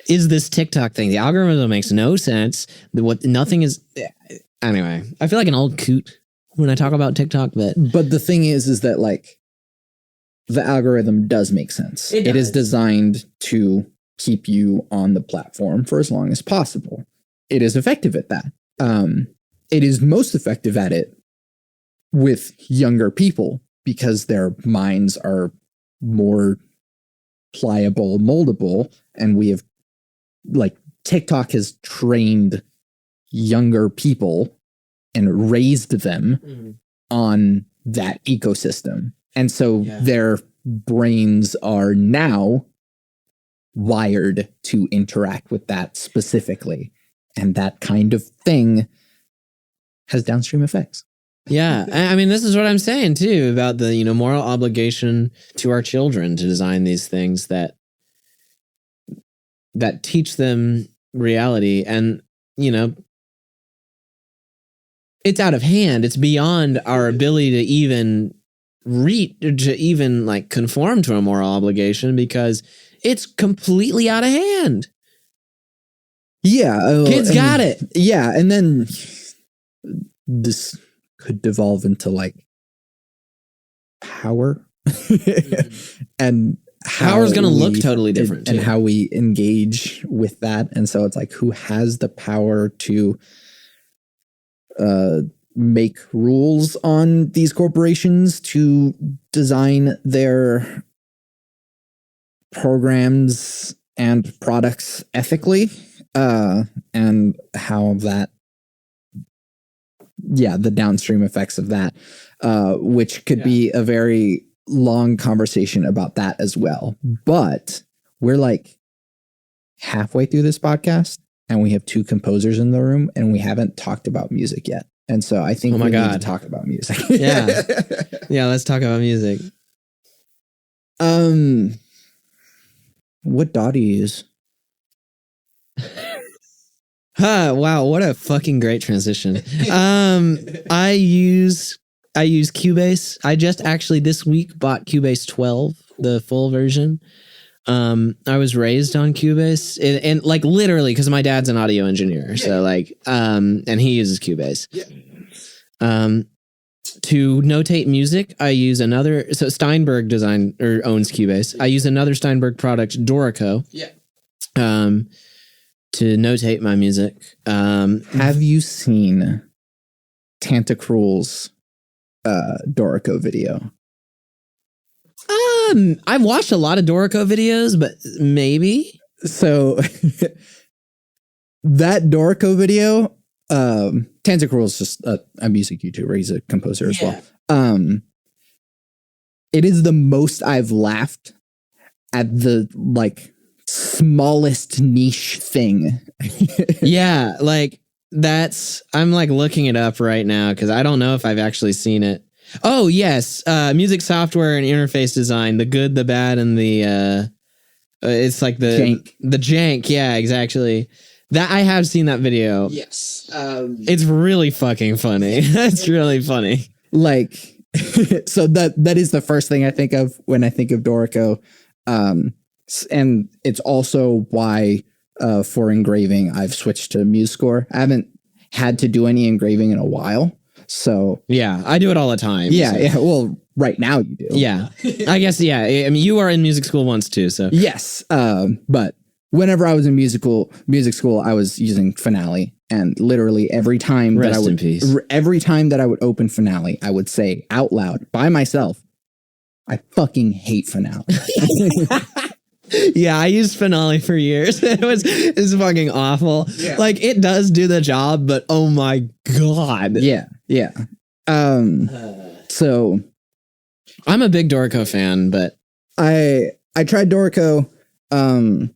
is this TikTok thing? The algorithm makes no sense. Nothing is. Anyway, I feel like an old coot when I talk about TikTok, but the thing is that like, the algorithm does make sense. It is designed to keep you on the platform for as long as possible. It is effective at that. It is most effective at it with younger people because their minds are more pliable, moldable, and we have, like, TikTok has trained younger people and raised them on that ecosystem. And so their brains are now wired to interact with that specifically. And that kind of thing has downstream effects. Yeah. I mean, this is what I'm saying too about the, moral obligation to our children to design these things that teach them reality. And, it's out of hand. It's beyond our ability to even like conform to a moral obligation because it's completely out of hand. Yeah. Kids got it. Yeah. And then this could devolve into like power and power's going to look totally different and how we engage with that. And so it's like, who has the power to make rules on these corporations to design their programs and products ethically, and how that, the downstream effects of that, which could be a very long conversation about that as well. But we're like halfway through this podcast and we have 2 composers in the room and we haven't talked about music yet. And so I think we need to talk about music. Yeah. Yeah, let's talk about music. What DAW do you use? Wow, what a fucking great transition. I use Cubase. I just actually this week bought Cubase 12, the full version. I was raised on Cubase and like literally because my dad's an audio engineer. So like and he uses Cubase. Yeah. To notate music, I use another Steinberg owns Cubase. I use another Steinberg product, Dorico. Yeah. To notate my music. Have you seen Tantacruel's Dorico video? I've watched a lot of Dorico videos, but maybe. So that Dorico video, Tantacruel is just a music YouTuber. He's a composer as well. It is the most I've laughed at the like smallest niche thing. Yeah, like I'm like looking it up right now because I don't know if I've actually seen it. Oh yes, music software and interface design, the good, the bad, and the it's like the jank. Yeah, exactly. That I have seen that video. Yes, it's really fucking funny. It's really funny. Like, so that is the first thing I think of when I think of Dorico, and it's also why for engraving I've switched to MuseScore. I haven't had to do any engraving in a while. So yeah, I do it all the time. Yeah, so. Yeah. Well, right now you do. Yeah, I guess. Yeah, I mean, you are in music school once too. So yes, but whenever I was in music school, I was using Finale, and literally every time every time that I would open Finale, I would say out loud by myself, "I fucking hate Finale." Yeah, I used Finale for years. It's fucking awful. Yeah. Like it does do the job, but oh my god. Yeah. Yeah. So I'm a big Dorico fan, but I tried Dorico. I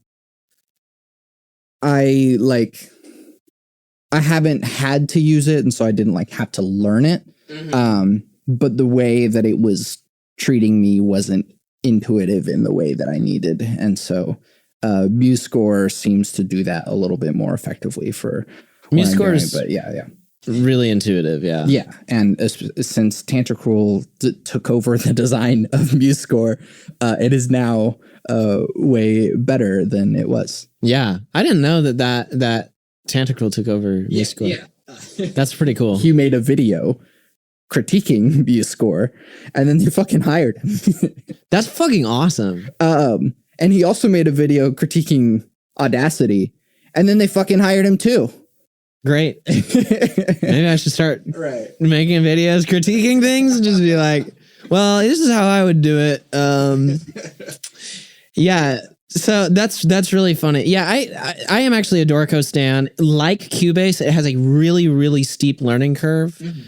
haven't had to use it, and so I didn't like have to learn it. Mm-hmm. But the way that it was treating me wasn't intuitive in the way that I needed, and so MuseScore seems to do that a little bit more effectively for MuseScore is, but yeah, really intuitive, yeah, and since Tantacruel took over the design of MuseScore, it is now way better than it was. Yeah, I didn't know that Tantacruel took over MuseScore. Yeah. That's pretty cool. He made a video critiquing MuseScore, and then they fucking hired him. That's fucking awesome. And he also made a video critiquing Audacity, and then they fucking hired him too. Great. Maybe I should start making videos critiquing things and just be like, well, this is how I would do it. Yeah. So that's really funny. Yeah, I am actually a Dorico stan. Like Cubase, it has a really, really steep learning curve. Mm-hmm.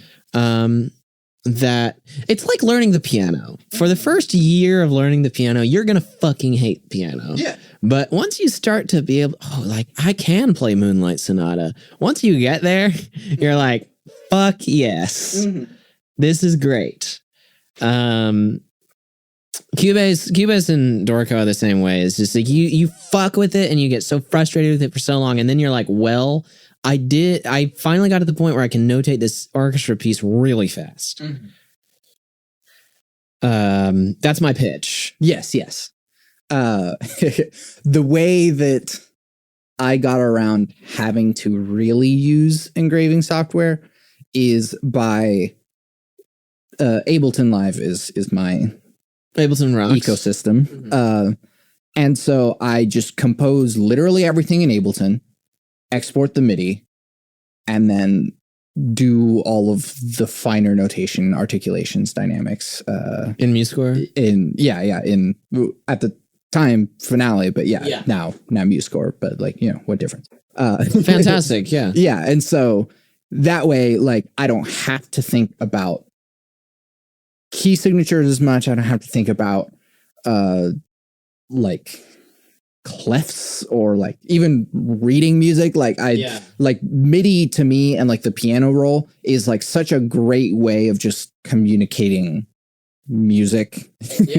That it's like learning the piano. For the first year of learning the piano, you're gonna fucking hate piano. Yeah. But once you start to be able, like I can play Moonlight Sonata. Once you get there, you're like, fuck yes. Mm-hmm. This is great. Cubase and Dorico are the same way. It's just like you fuck with it and you get so frustrated with it for so long, and then you're like, well, I finally got to the point where I can notate this orchestra piece really fast. Mm-hmm. That's my pitch. Yes. The way that I got around having to really use engraving software is by Ableton Live is my Ableton rocks ecosystem. Mm-hmm. And so I just compose literally everything in Ableton, export the MIDI, and then do all of the finer notation, articulations, dynamics. In MuseScore? In at the time Finale, but now MuseScore, but like, what difference? Fantastic, yeah. Yeah, and so that way, like, I don't have to think about key signatures as much. I don't have to think about like clefs or like even reading music. Like like MIDI to me and like the piano roll is like such a great way of just communicating music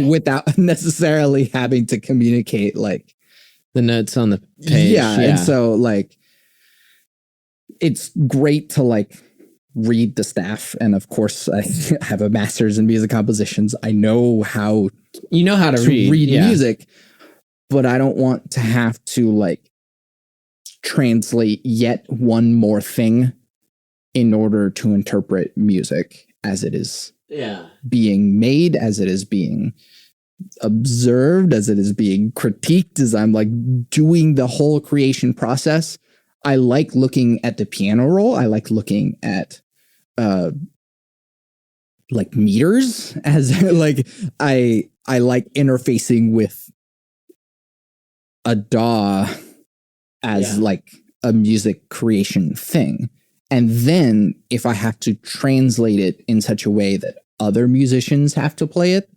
without necessarily having to communicate like the notes on the page. Yeah. And so like it's great to like read the staff. And of course I have a master's in music compositions. I know how to read music, but I don't want to have to like translate yet one more thing in order to interpret music as it is being made, as it is being observed, as it is being critiqued, as I'm like doing the whole creation process. I like looking at the piano roll. I like looking at like meters as like I like interfacing with a DAW as like a music creation thing. And then if I have to translate it in such a way that other musicians have to play it,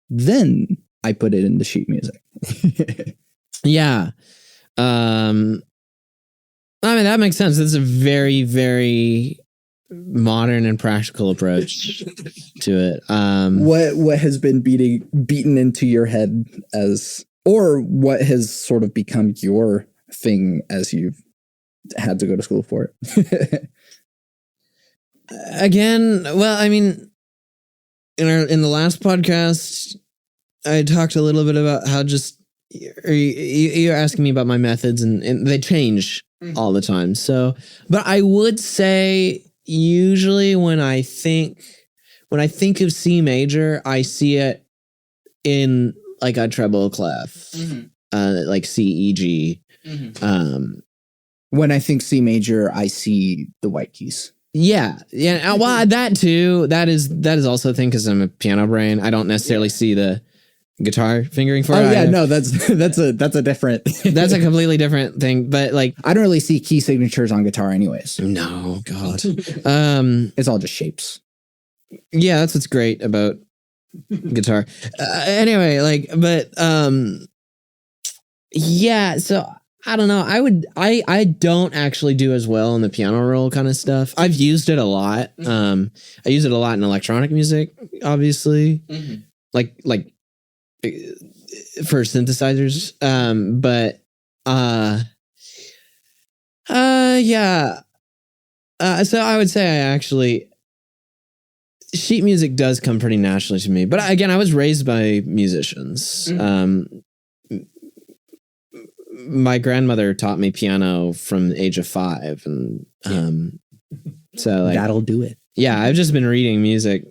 then I put it into sheet music. Yeah. I mean, that makes sense. That's a very, very modern and practical approach to it. What has been beaten into your head as, or what has sort of become your thing as you've had to go to school for it? Again, well, I mean, in the last podcast, I talked a little bit about how just you're asking me about my methods, and they change all the time. So, but I would say usually when I think of C major, I see it in like a treble clef, like C, E, G. When I think C major, I see the white keys. Yeah. Well, that too. That is also a thing because I'm a piano brain. I don't necessarily see the guitar fingering for it. Oh yeah, no, that's a different. That's a completely different thing. But like, I don't really see key signatures on guitar, anyways. No, God. It's all just shapes. Yeah, that's what's great about guitar. Anyway, like, but yeah. So I don't know. I don't actually do as well in the piano roll kind of stuff. I've used it a lot. I use it a lot in electronic music, obviously. Like for synthesizers. But yeah. So I would say I actually, sheet music does come pretty naturally to me. But again, I was raised by musicians. My grandmother taught me piano from the age of 5, and so like, that'll do it. Yeah, I've just been reading music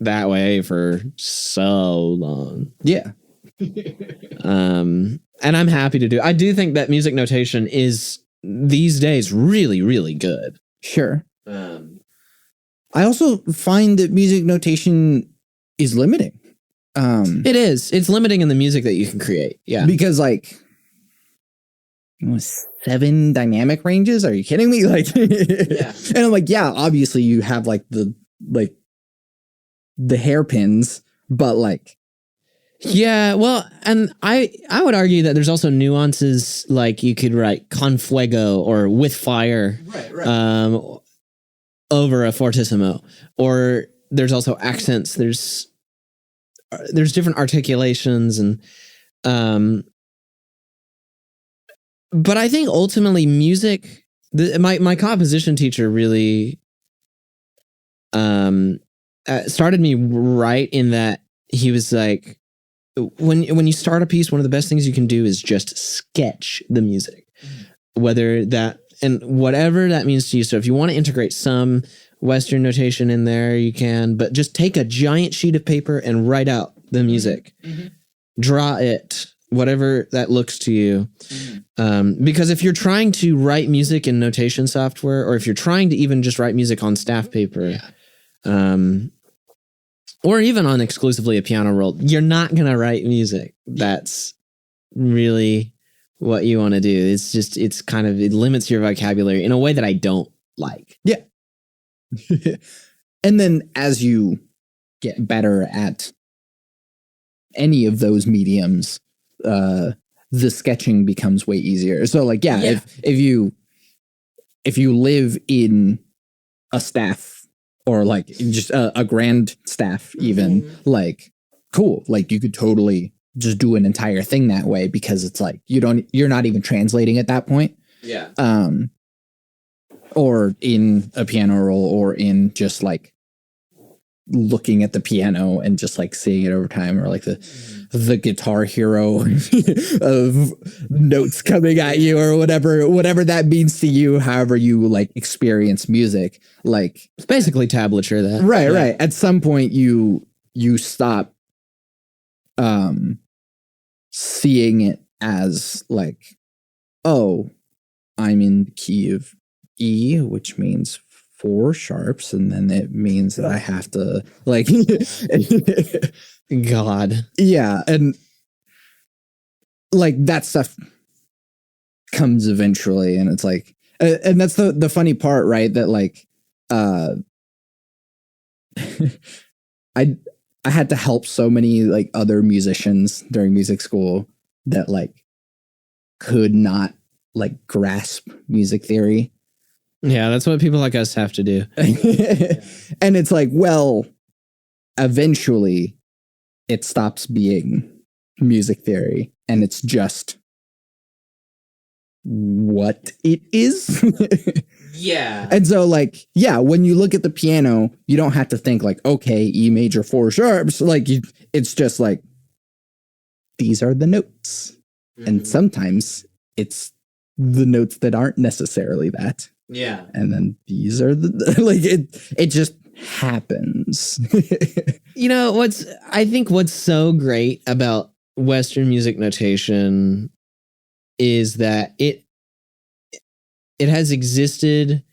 that way for so long. Yeah. And I'm happy to do. I do think that music notation is these days really, really good. Sure. I also find that music notation is limiting. It is. It's limiting in the music that you can create. Yeah. Because like 7 dynamic ranges? Are you kidding me? Like, yeah. And I'm like, yeah, obviously you have like the hairpins, but like, yeah, well, and I would argue that there's also nuances, like you could write con fuego or with fire, right. Over a fortissimo, or there's also accents. There's different articulations, and but I think ultimately music. My composition teacher really started me right in that. He was like, when you start a piece, one of the best things you can do is just sketch the music, whether that and whatever that means to you. So if you want to integrate some Western notation in there, you can, but just take a giant sheet of paper and write out the music, draw it, whatever that looks to you. Because if you're trying to write music in notation software, or if you're trying to even just write music on staff paper, or even on exclusively a piano roll, you're not going to write music. That's really what you want to do. It's just, it limits your vocabulary in a way that I don't like. Yeah. And then as you get better at any of those mediums, the sketching becomes way easier. So like, if you live in a staff or like just a grand staff, even like cool, like you could totally just do an entire thing that way because it's like you're not even translating at that point. Yeah. Or in a piano roll or in just like looking at the piano and just like seeing it over time, or like the Guitar Hero of notes coming at you, or whatever that means to you, however you like experience music. Like it's basically tablature. That right. At some point you stop seeing it as like, oh, I'm in the key of E, which means 4 sharps, and then it means that I have to like God. Yeah, and like that stuff comes eventually, and it's like and that's the funny part, right? That like I had to help so many like other musicians during music school that like could not like grasp music theory. Yeah, that's what people like us have to do. And it's like, well, eventually it stops being music theory and it's just what it is. Yeah. And so like, yeah, when you look at the piano, you don't have to think like, okay, E major 4 sharps. Like it's just like, these are the notes. And sometimes it's the notes that aren't necessarily that. Yeah. And then these are the like it just happens. You know, I think what's so great about Western music notation is that it has existed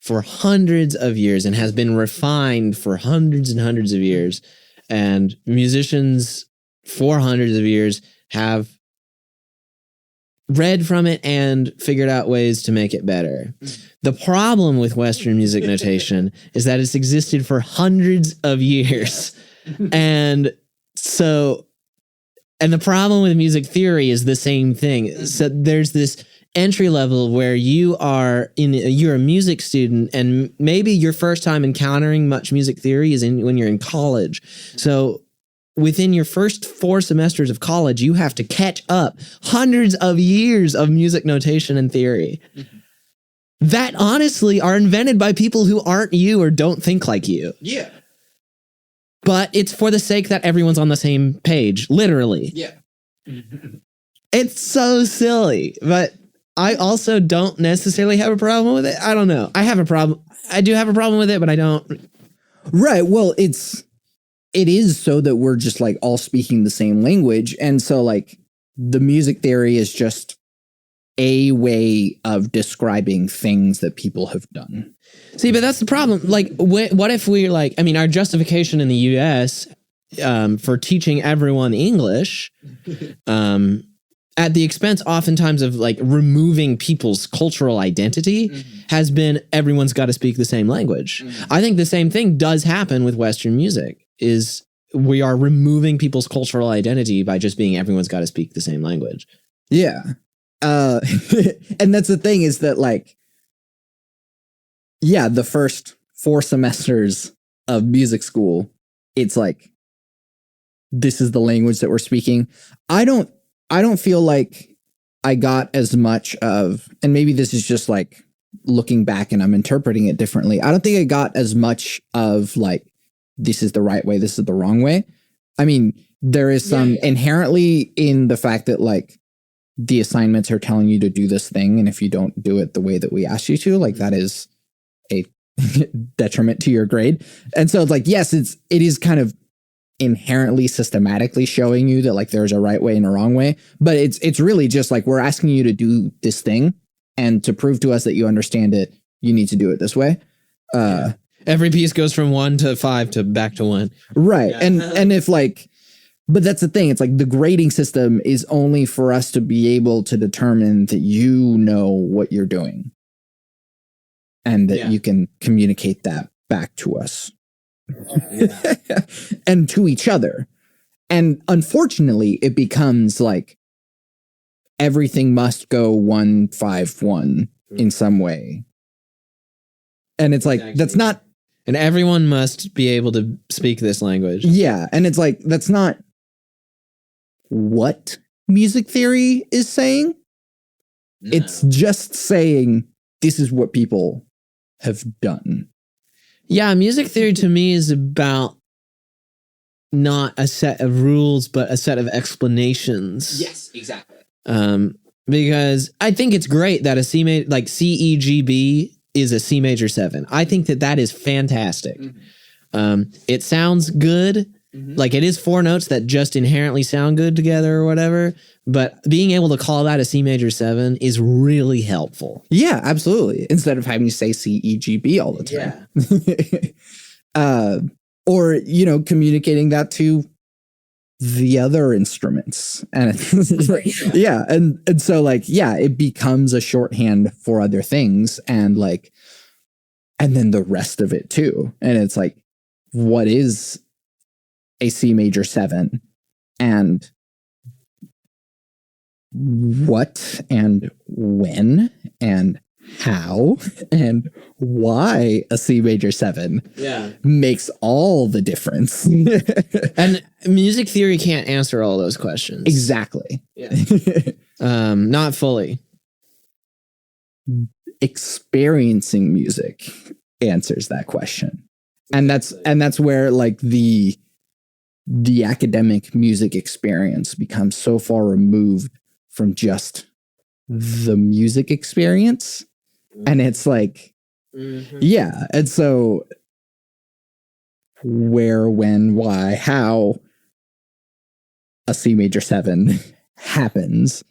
for hundreds of years and has been refined for hundreds and hundreds of years. And musicians for hundreds of years have read from it and figured out ways to make it better. The problem with Western music notation is that it's existed for hundreds of years. And the problem with music theory is the same thing. So there's this entry level where you're a music student, and maybe your first time encountering much music theory is when you're in college. So within your first 4 semesters of college, you have to catch up hundreds of years of music notation and theory that honestly are invented by people who aren't you or don't think like you. Yeah. But it's for the sake that everyone's on the same page, literally. Yeah. It's so silly, but I also don't necessarily have a problem with it. I don't know. I do have a problem with it, but I don't. Right. Well, it is so that we're just like all speaking the same language. And so like the music theory is just a way of describing things that people have done. See, but that's the problem. Like, what if we're like, I mean, our justification in the US for teaching everyone English at the expense oftentimes of like removing people's cultural identity has been everyone's got to speak the same language. I think the same thing does happen with Western music. Is we are removing people's cultural identity by just being everyone's got to speak the same language. Yeah. And that's the thing is that like, yeah, the first 4 semesters of music school, it's like, this is the language that we're speaking. I don't feel like I got as much of, and maybe this is just like looking back and I'm interpreting it differently. I don't think I got as much of like, this is the right way, this is the wrong way. I mean, there is some inherently in the fact that like the assignments are telling you to do this thing. And if you don't do it the way that we asked you to, like that is a detriment to your grade. And so it's like, yes, it is kind of inherently systematically showing you that like there's a right way and a wrong way. But it's really just like, we're asking you to do this thing. And to prove to us that you understand it, you need to do it this way. Every piece goes from 1 to 5 to back to 1. Right. Yeah. And if like, but that's the thing. It's like the grading system is only for us to be able to determine that you know what you're doing and that you can communicate that back to us and to each other. And unfortunately, it becomes like everything must go 1-5-1 in some way. And it's like, that's not. And everyone must be able to speak this language. Yeah. And it's like, that's not what music theory is saying. No. It's just saying this is what people have done. Yeah. Music theory to me is about not a set of rules, but a set of explanations. Yes, exactly. Because I think it's great that a C major, like CEGB, is a C major 7. I think that is fantastic. Mm-hmm. It sounds good. Mm-hmm. Like it is 4 notes that just inherently sound good together or whatever. But being able to call that a C major 7 is really helpful. Yeah, absolutely. Instead of having to say CEGB all the time. Yeah. Or, you know, communicating that to the other instruments. And yeah. And so like, yeah, it becomes a shorthand for other things and like, and then the rest of it too. And it's like, what is a C major 7 and what and when and how and why a C major 7 makes all the difference. And music theory can't answer all those questions. Exactly. Yeah. Not fully. Experiencing music answers that question. And that's where like the academic music experience becomes so far removed from just the music experience. And it's like, yeah. And so where, when, why, how a C major 7 happens.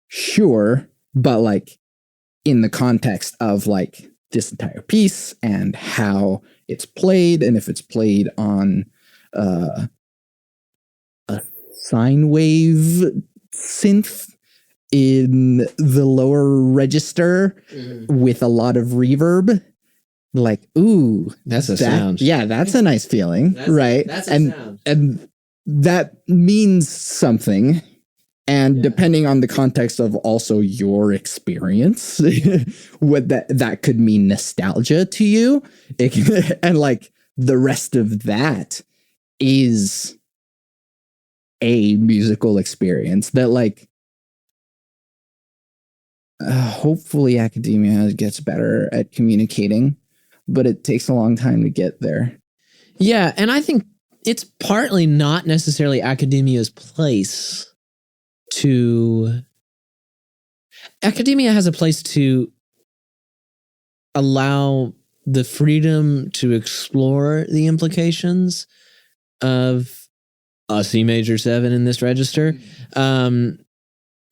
Sure. But like in the context of like this entire piece and how it's played, and if it's played on a sine wave synth in the lower register with a lot of reverb, like, ooh, that's a sound. Yeah, that's a nice feeling, right? That's a sound. And that means something. And depending on the context of also your experience, what that could mean nostalgia to you. And like the rest of that is a musical experience that like, hopefully academia gets better at communicating, but it takes a long time to get there. Yeah. And I think it's partly not necessarily academia's place to... Academia has a place to allow the freedom to explore the implications of a C major 7 in this register.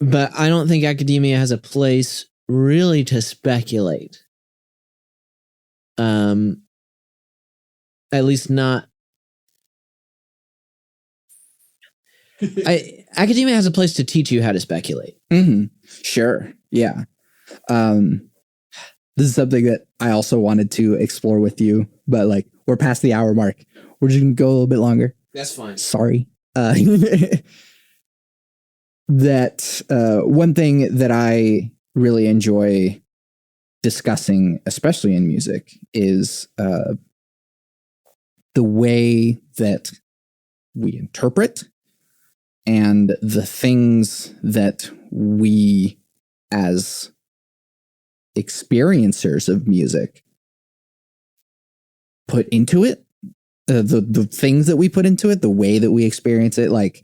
But I don't think academia has a place really to speculate. At least not. Academia has a place to teach you how to speculate. Mm-hmm. Sure. Yeah. This is something that I also wanted to explore with you, but like we're past the hour mark. We're just gonna go a little bit longer. That's fine. Sorry. That one thing that I really enjoy discussing, especially in music, is the way that we interpret and the things that we as experiencers of music put into it, the things that we put into it, the way that we experience it, like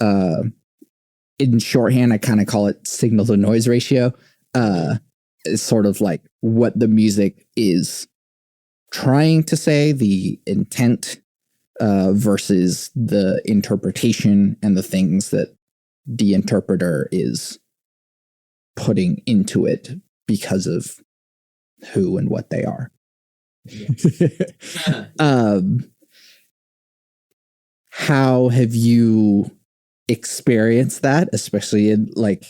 in shorthand, I kind of call it signal to noise ratio. It's sort of like what the music is trying to say, the intent versus the interpretation and the things that the interpreter is putting into it because of who and what they are. How have you experienced that, especially in like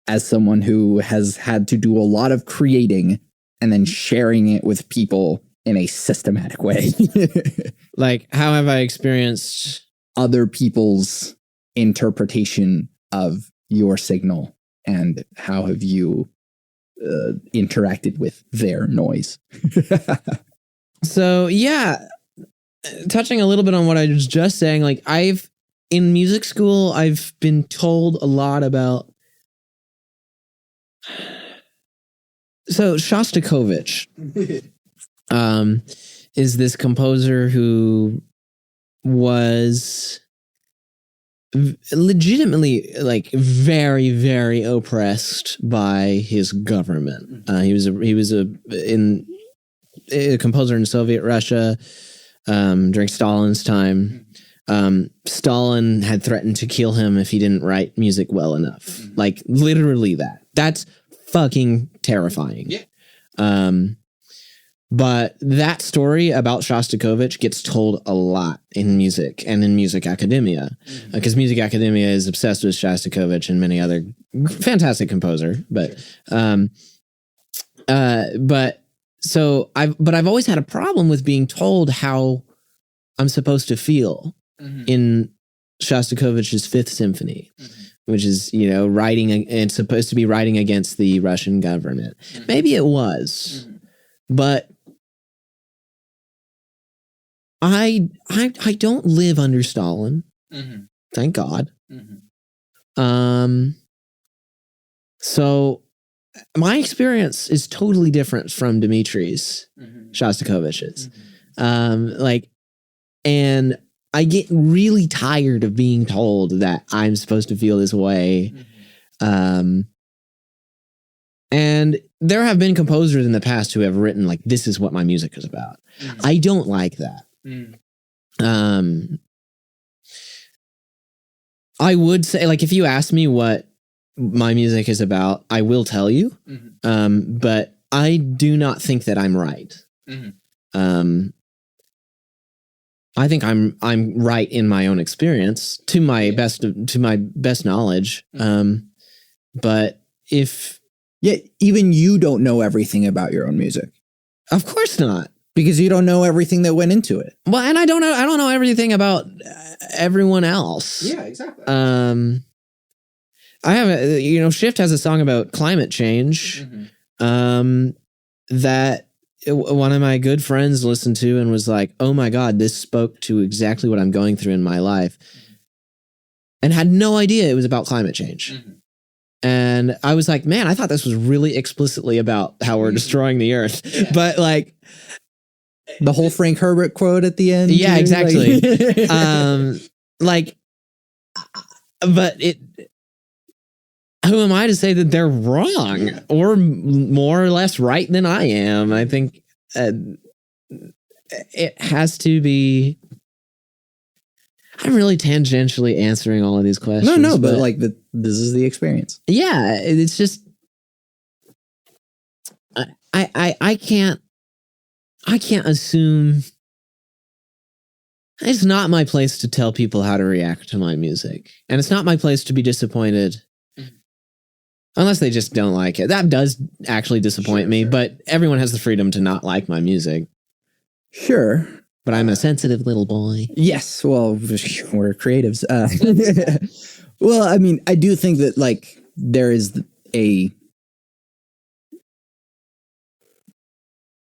as someone who has had to do a lot of creating and then sharing it with people in a systematic way? Like, how have I experienced other people's interpretation of your signal, and how have you interacted with their noise? So yeah, touching a little bit on what I was just saying, like in music school, I've been told a lot about. So Shostakovich is this composer who was legitimately like very, very oppressed by his government. He was a composer in Soviet Russia during Stalin's time. Stalin had threatened to kill him if he didn't write music well enough. Like literally that. That's fucking terrifying. Yeah. But that story about Shostakovich gets told a lot in music and in music academia, because music academia is obsessed with Shostakovich and many other fantastic composer. But I've always had a problem with being told how I'm supposed to feel in Shostakovich's Fifth Symphony, which is, writing, and supposed to be writing against the Russian government. Maybe it was, but I don't live under Stalin. Thank God. So my experience is totally different from Dmitri's, Shostakovich's. And I get really tired of being told that I'm supposed to feel this way. And there have been composers in the past who have written like, this is what my music is about. I don't like that. I would say, like, if you ask me what my music is about, I will tell you. But I do not think that I'm right. I think I'm right in my own experience to my best knowledge. But even you don't know everything about your own music. Of course not. Because you don't know everything that went into it. Well, and I don't know everything about everyone else. Yeah, exactly. I have Shift has a song about climate change that one of my good friends listened to and was like, oh my God, this spoke to exactly what I'm going through in my life. And had no idea it was about climate change. And I was like, man, I thought this was really explicitly about how we're destroying the earth. Yeah. But like, the whole Frank Herbert quote at the end. Yeah, exactly. But who am I to say that they're wrong or more or less right than I am? I think it has to be. I'm really tangentially answering all of these questions. No, but like this is the experience. Yeah, it's just I can't assume. It's not my place to tell people how to react to my music. And it's not my place to be disappointed. Unless they just don't like it. That does actually disappoint me, but everyone has the freedom to not like my music. Sure. But I'm a sensitive little boy. Yes, well, we're creatives. Well, I mean, I do think that, like, there is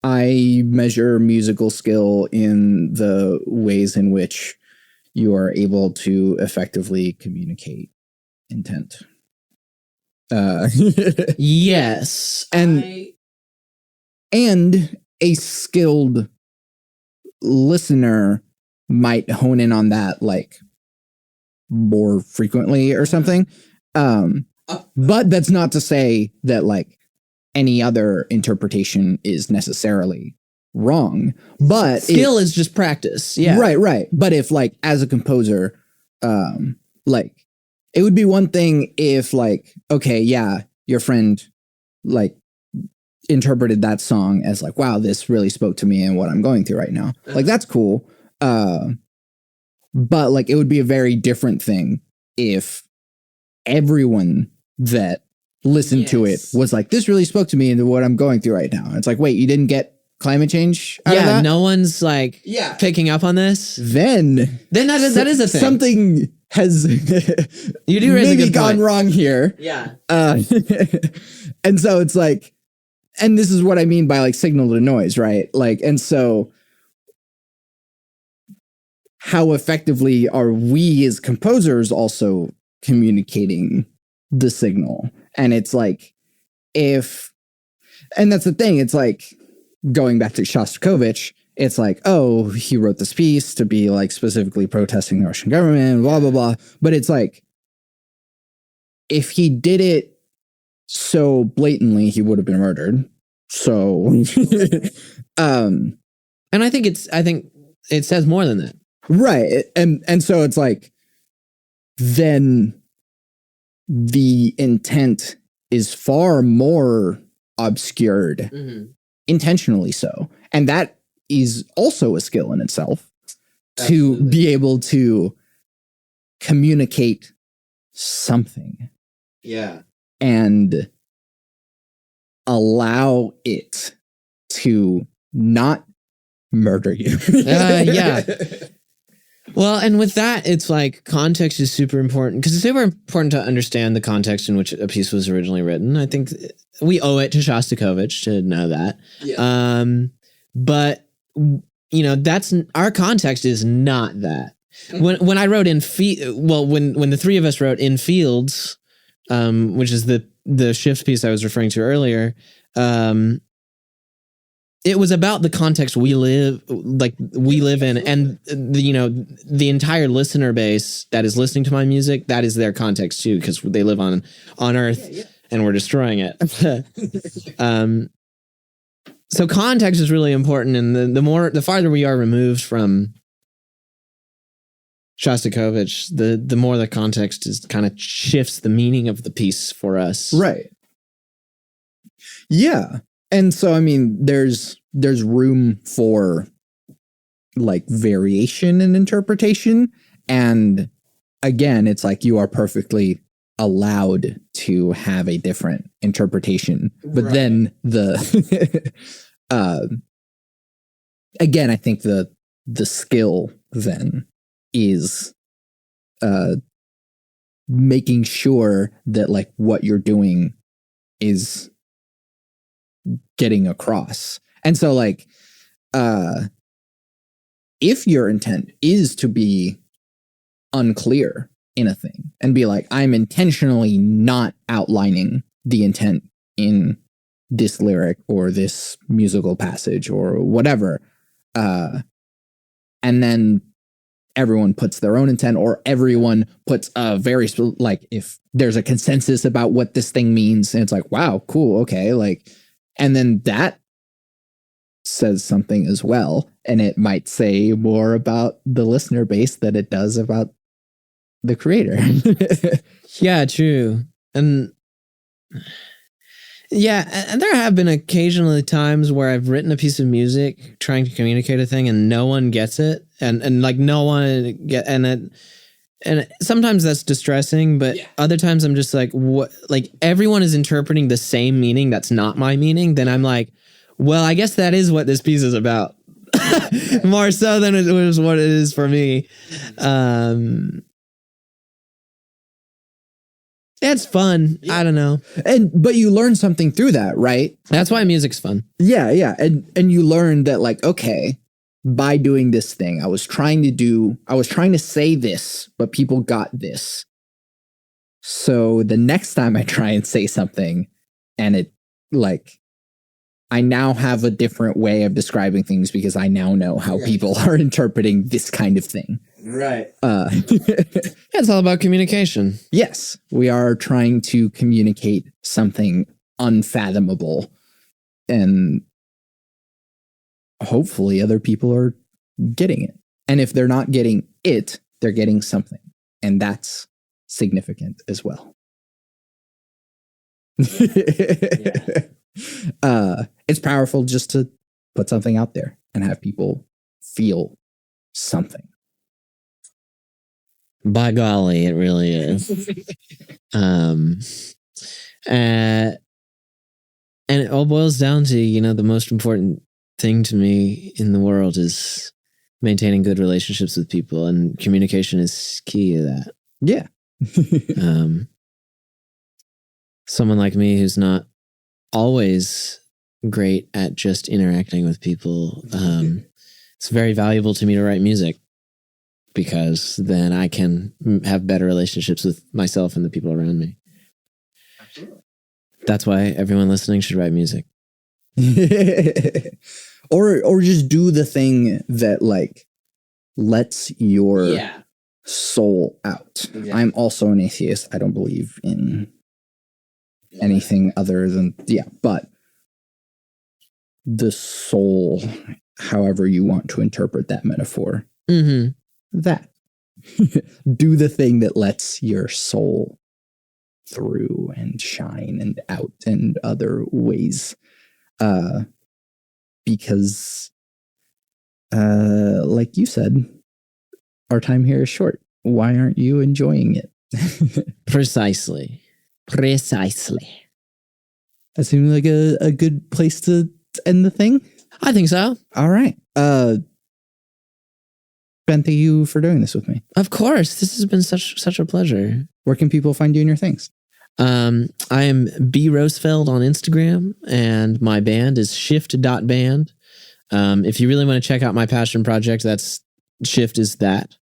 I measure musical skill in the ways in which you are able to effectively communicate intent. Yes. And a skilled listener might hone in on that, like, more frequently or something. But that's not to say that, like, any other interpretation is necessarily wrong. But skill is just practice. Yeah. Right. But if, like, as a composer, like, it would be one thing if, like, okay, yeah, your friend, like, interpreted that song as, like, wow, this really spoke to me and what I'm going through right now. Like, that's cool. But, like, it would be a very different thing if everyone that listened to it was like, this really spoke to me and what I'm going through right now. It's like, wait, you didn't get climate change out of that? No one's, like, picking up on this? Then that is a thing. Something has You do raise a maybe good gone point. wrong here. Yeah. And so it's like, and this is what I mean by like signal to noise, right? Like, and so how effectively are we as composers also communicating the signal? And it's like, and that's the thing, it's like going back to Shostakovich, it's like, oh, he wrote this piece to be like specifically protesting the Russian government, blah, blah, blah. But it's like, if he did it so blatantly, he would have been murdered. So, And I think it says more than that. right. And so it's like, then the intent is far more obscured, intentionally so. And that is also a skill in itself. Absolutely. To be able to communicate something. Yeah. And allow it to not murder you. Yeah. Well, and with that, it's like context is super important because it's super important to understand the context in which a piece was originally written. I think we owe it to Shostakovich to know that. Yeah. But you know, that's our context is not that. When I wrote in when the three of us wrote in Fields, which is the shift piece I was referring to earlier, it was about the context we live in, and the entire listener base that is listening to my music, that is their context too, because they live on Earth, and we're destroying it. So context is really important, and the farther we are removed from Shostakovich, the more the context is kind of shifts the meaning of the piece for us. Right. Yeah. And so, I mean, there's room for like variation in interpretation. And again, it's like you are perfectly allowed to have a different interpretation. But right. Then again, I think the skill then is making sure that like what you're doing is getting across. And so like if your intent is to be unclear in a thing and be like, I'm intentionally not outlining the intent in this lyric or this musical passage or whatever, and then everyone puts their own intent, or everyone puts a very like, if there's a consensus about what this thing means, and it's like, wow, cool, okay, like, and then that says something as well, and it might say more about the listener base than it does about the creator. Yeah, true. And yeah, and there have been occasionally times where I've written a piece of music trying to communicate a thing and no one gets it, and like no one get, and sometimes that's distressing, but other times I'm just like, what, like everyone is interpreting the same meaning that's not my meaning, then I'm like, well, I guess that is what this piece is about. More so than it was what it is for me. It's fun. Yeah. I don't know. But you learn something through that, right? That's why music's fun. Yeah, yeah. And you learn that like, okay, by doing this thing, I was trying to say this, but people got this. So the next time I try and say something and it like, I now have a different way of describing things because I now know how people are interpreting this kind of thing. Right. It's all about communication. Yes. We are trying to communicate something unfathomable, and hopefully other people are getting it. And if they're not getting it, they're getting something. And that's significant as well. It's powerful just to put something out there and have people feel something. By golly, it really is. And it all boils down to, the most important thing to me in the world is maintaining good relationships with people, and communication is key to that. Yeah. Someone like me who's not always great at just interacting with people. It's very valuable to me to write music because then I can have better relationships with myself and the people around me. Absolutely. That's why everyone listening should write music. or just do the thing that like lets your soul out. Yeah. I'm also an atheist. I don't believe in anything other than but the soul, however you want to interpret that metaphor, that do the thing that lets your soul through and shine and out and other ways, because like you said, our time here is short. Why aren't you enjoying it? Precisely. That seems like a good place to end the thing. I think so. All right. Ben, thank you for doing this with me. Of course. This has been such a pleasure. Where can people find you and your things? I am B Rosfeld on Instagram, and my band is shift.band. If you really want to check out my passion project, that's Shift is that.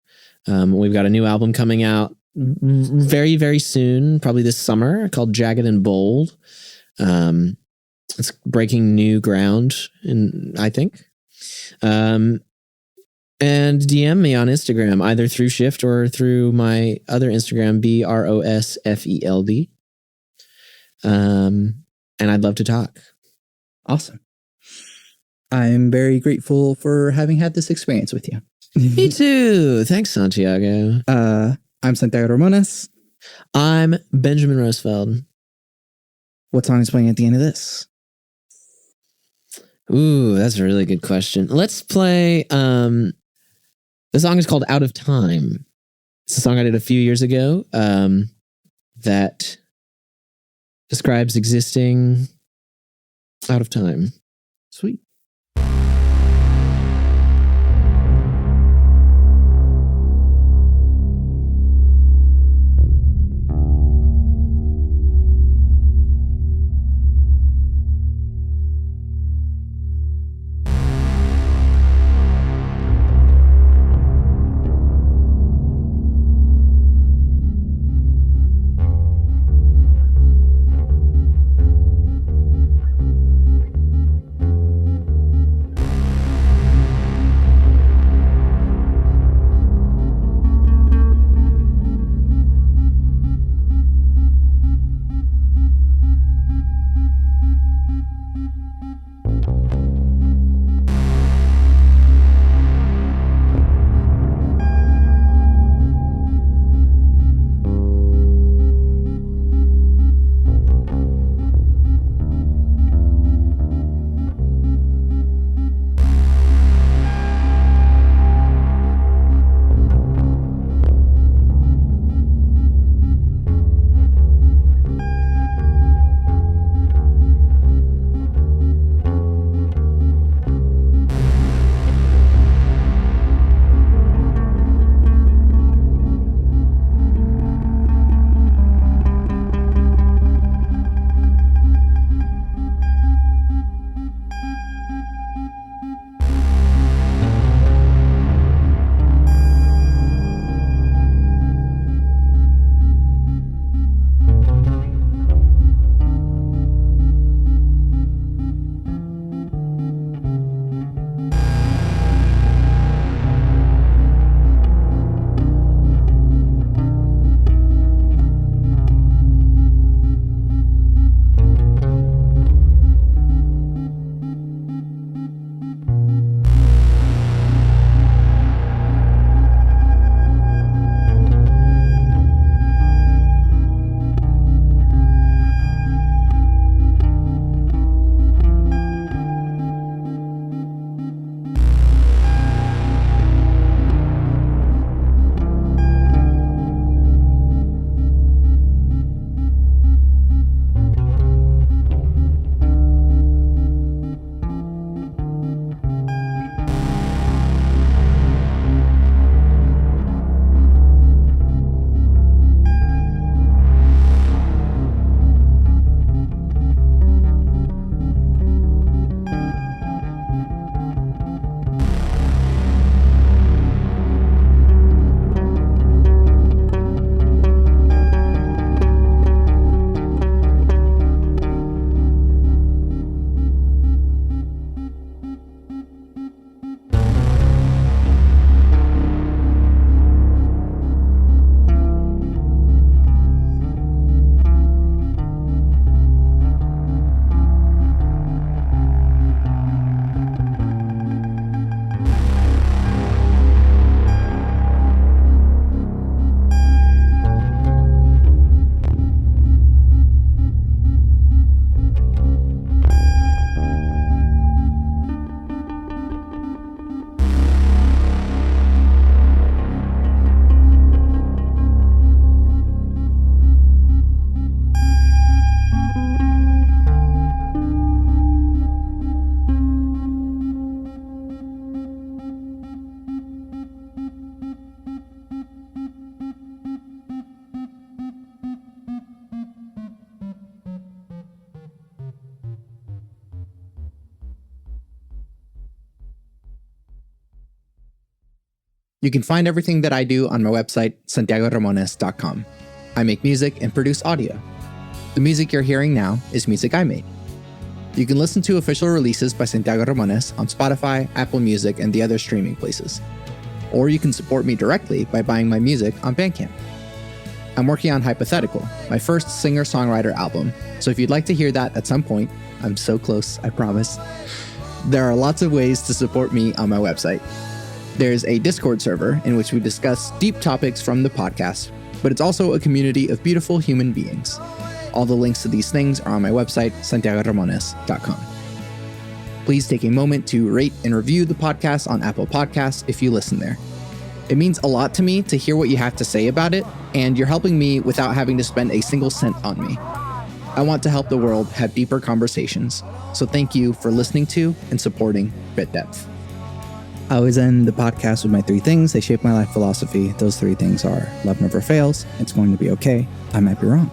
We've got a new album coming out very, very soon, probably this summer, called Jagged and Bold. It's breaking new ground, I think. And DM me on Instagram, either through Shift or through my other Instagram, BROSFELD. And I'd love to talk. Awesome. I'm very grateful for having had this experience with you. Me too. Thanks, Santiago. I'm Santiago Ramones. I'm Benjamin Rosfeld. What song is playing at the end of this? Ooh, that's a really good question. Let's play, the song is called Out of Time. It's a song I did a few years ago, that describes existing out of time. Sweet. You can find everything that I do on my website, santiagoramones.com. I make music and produce audio. The music you're hearing now is music I made. You can listen to official releases by Santiago Ramones on Spotify, Apple Music, and the other streaming places. Or you can support me directly by buying my music on Bandcamp. I'm working on Hypothetical, my first singer-songwriter album, so if you'd like to hear that at some point, I'm so close, I promise. There are lots of ways to support me on my website. There's a Discord server in which we discuss deep topics from the podcast, but it's also a community of beautiful human beings. All the links to these things are on my website, santiagoramones.com. Please take a moment to rate and review the podcast on Apple Podcasts if you listen there. It means a lot to me to hear what you have to say about it, and you're helping me without having to spend a single cent on me. I want to help the world have deeper conversations, so thank you for listening to and supporting Bit Depth. I always end the podcast with my 3 things. They shape my life philosophy. Those 3 things are: love never fails, it's going to be okay, I might be wrong.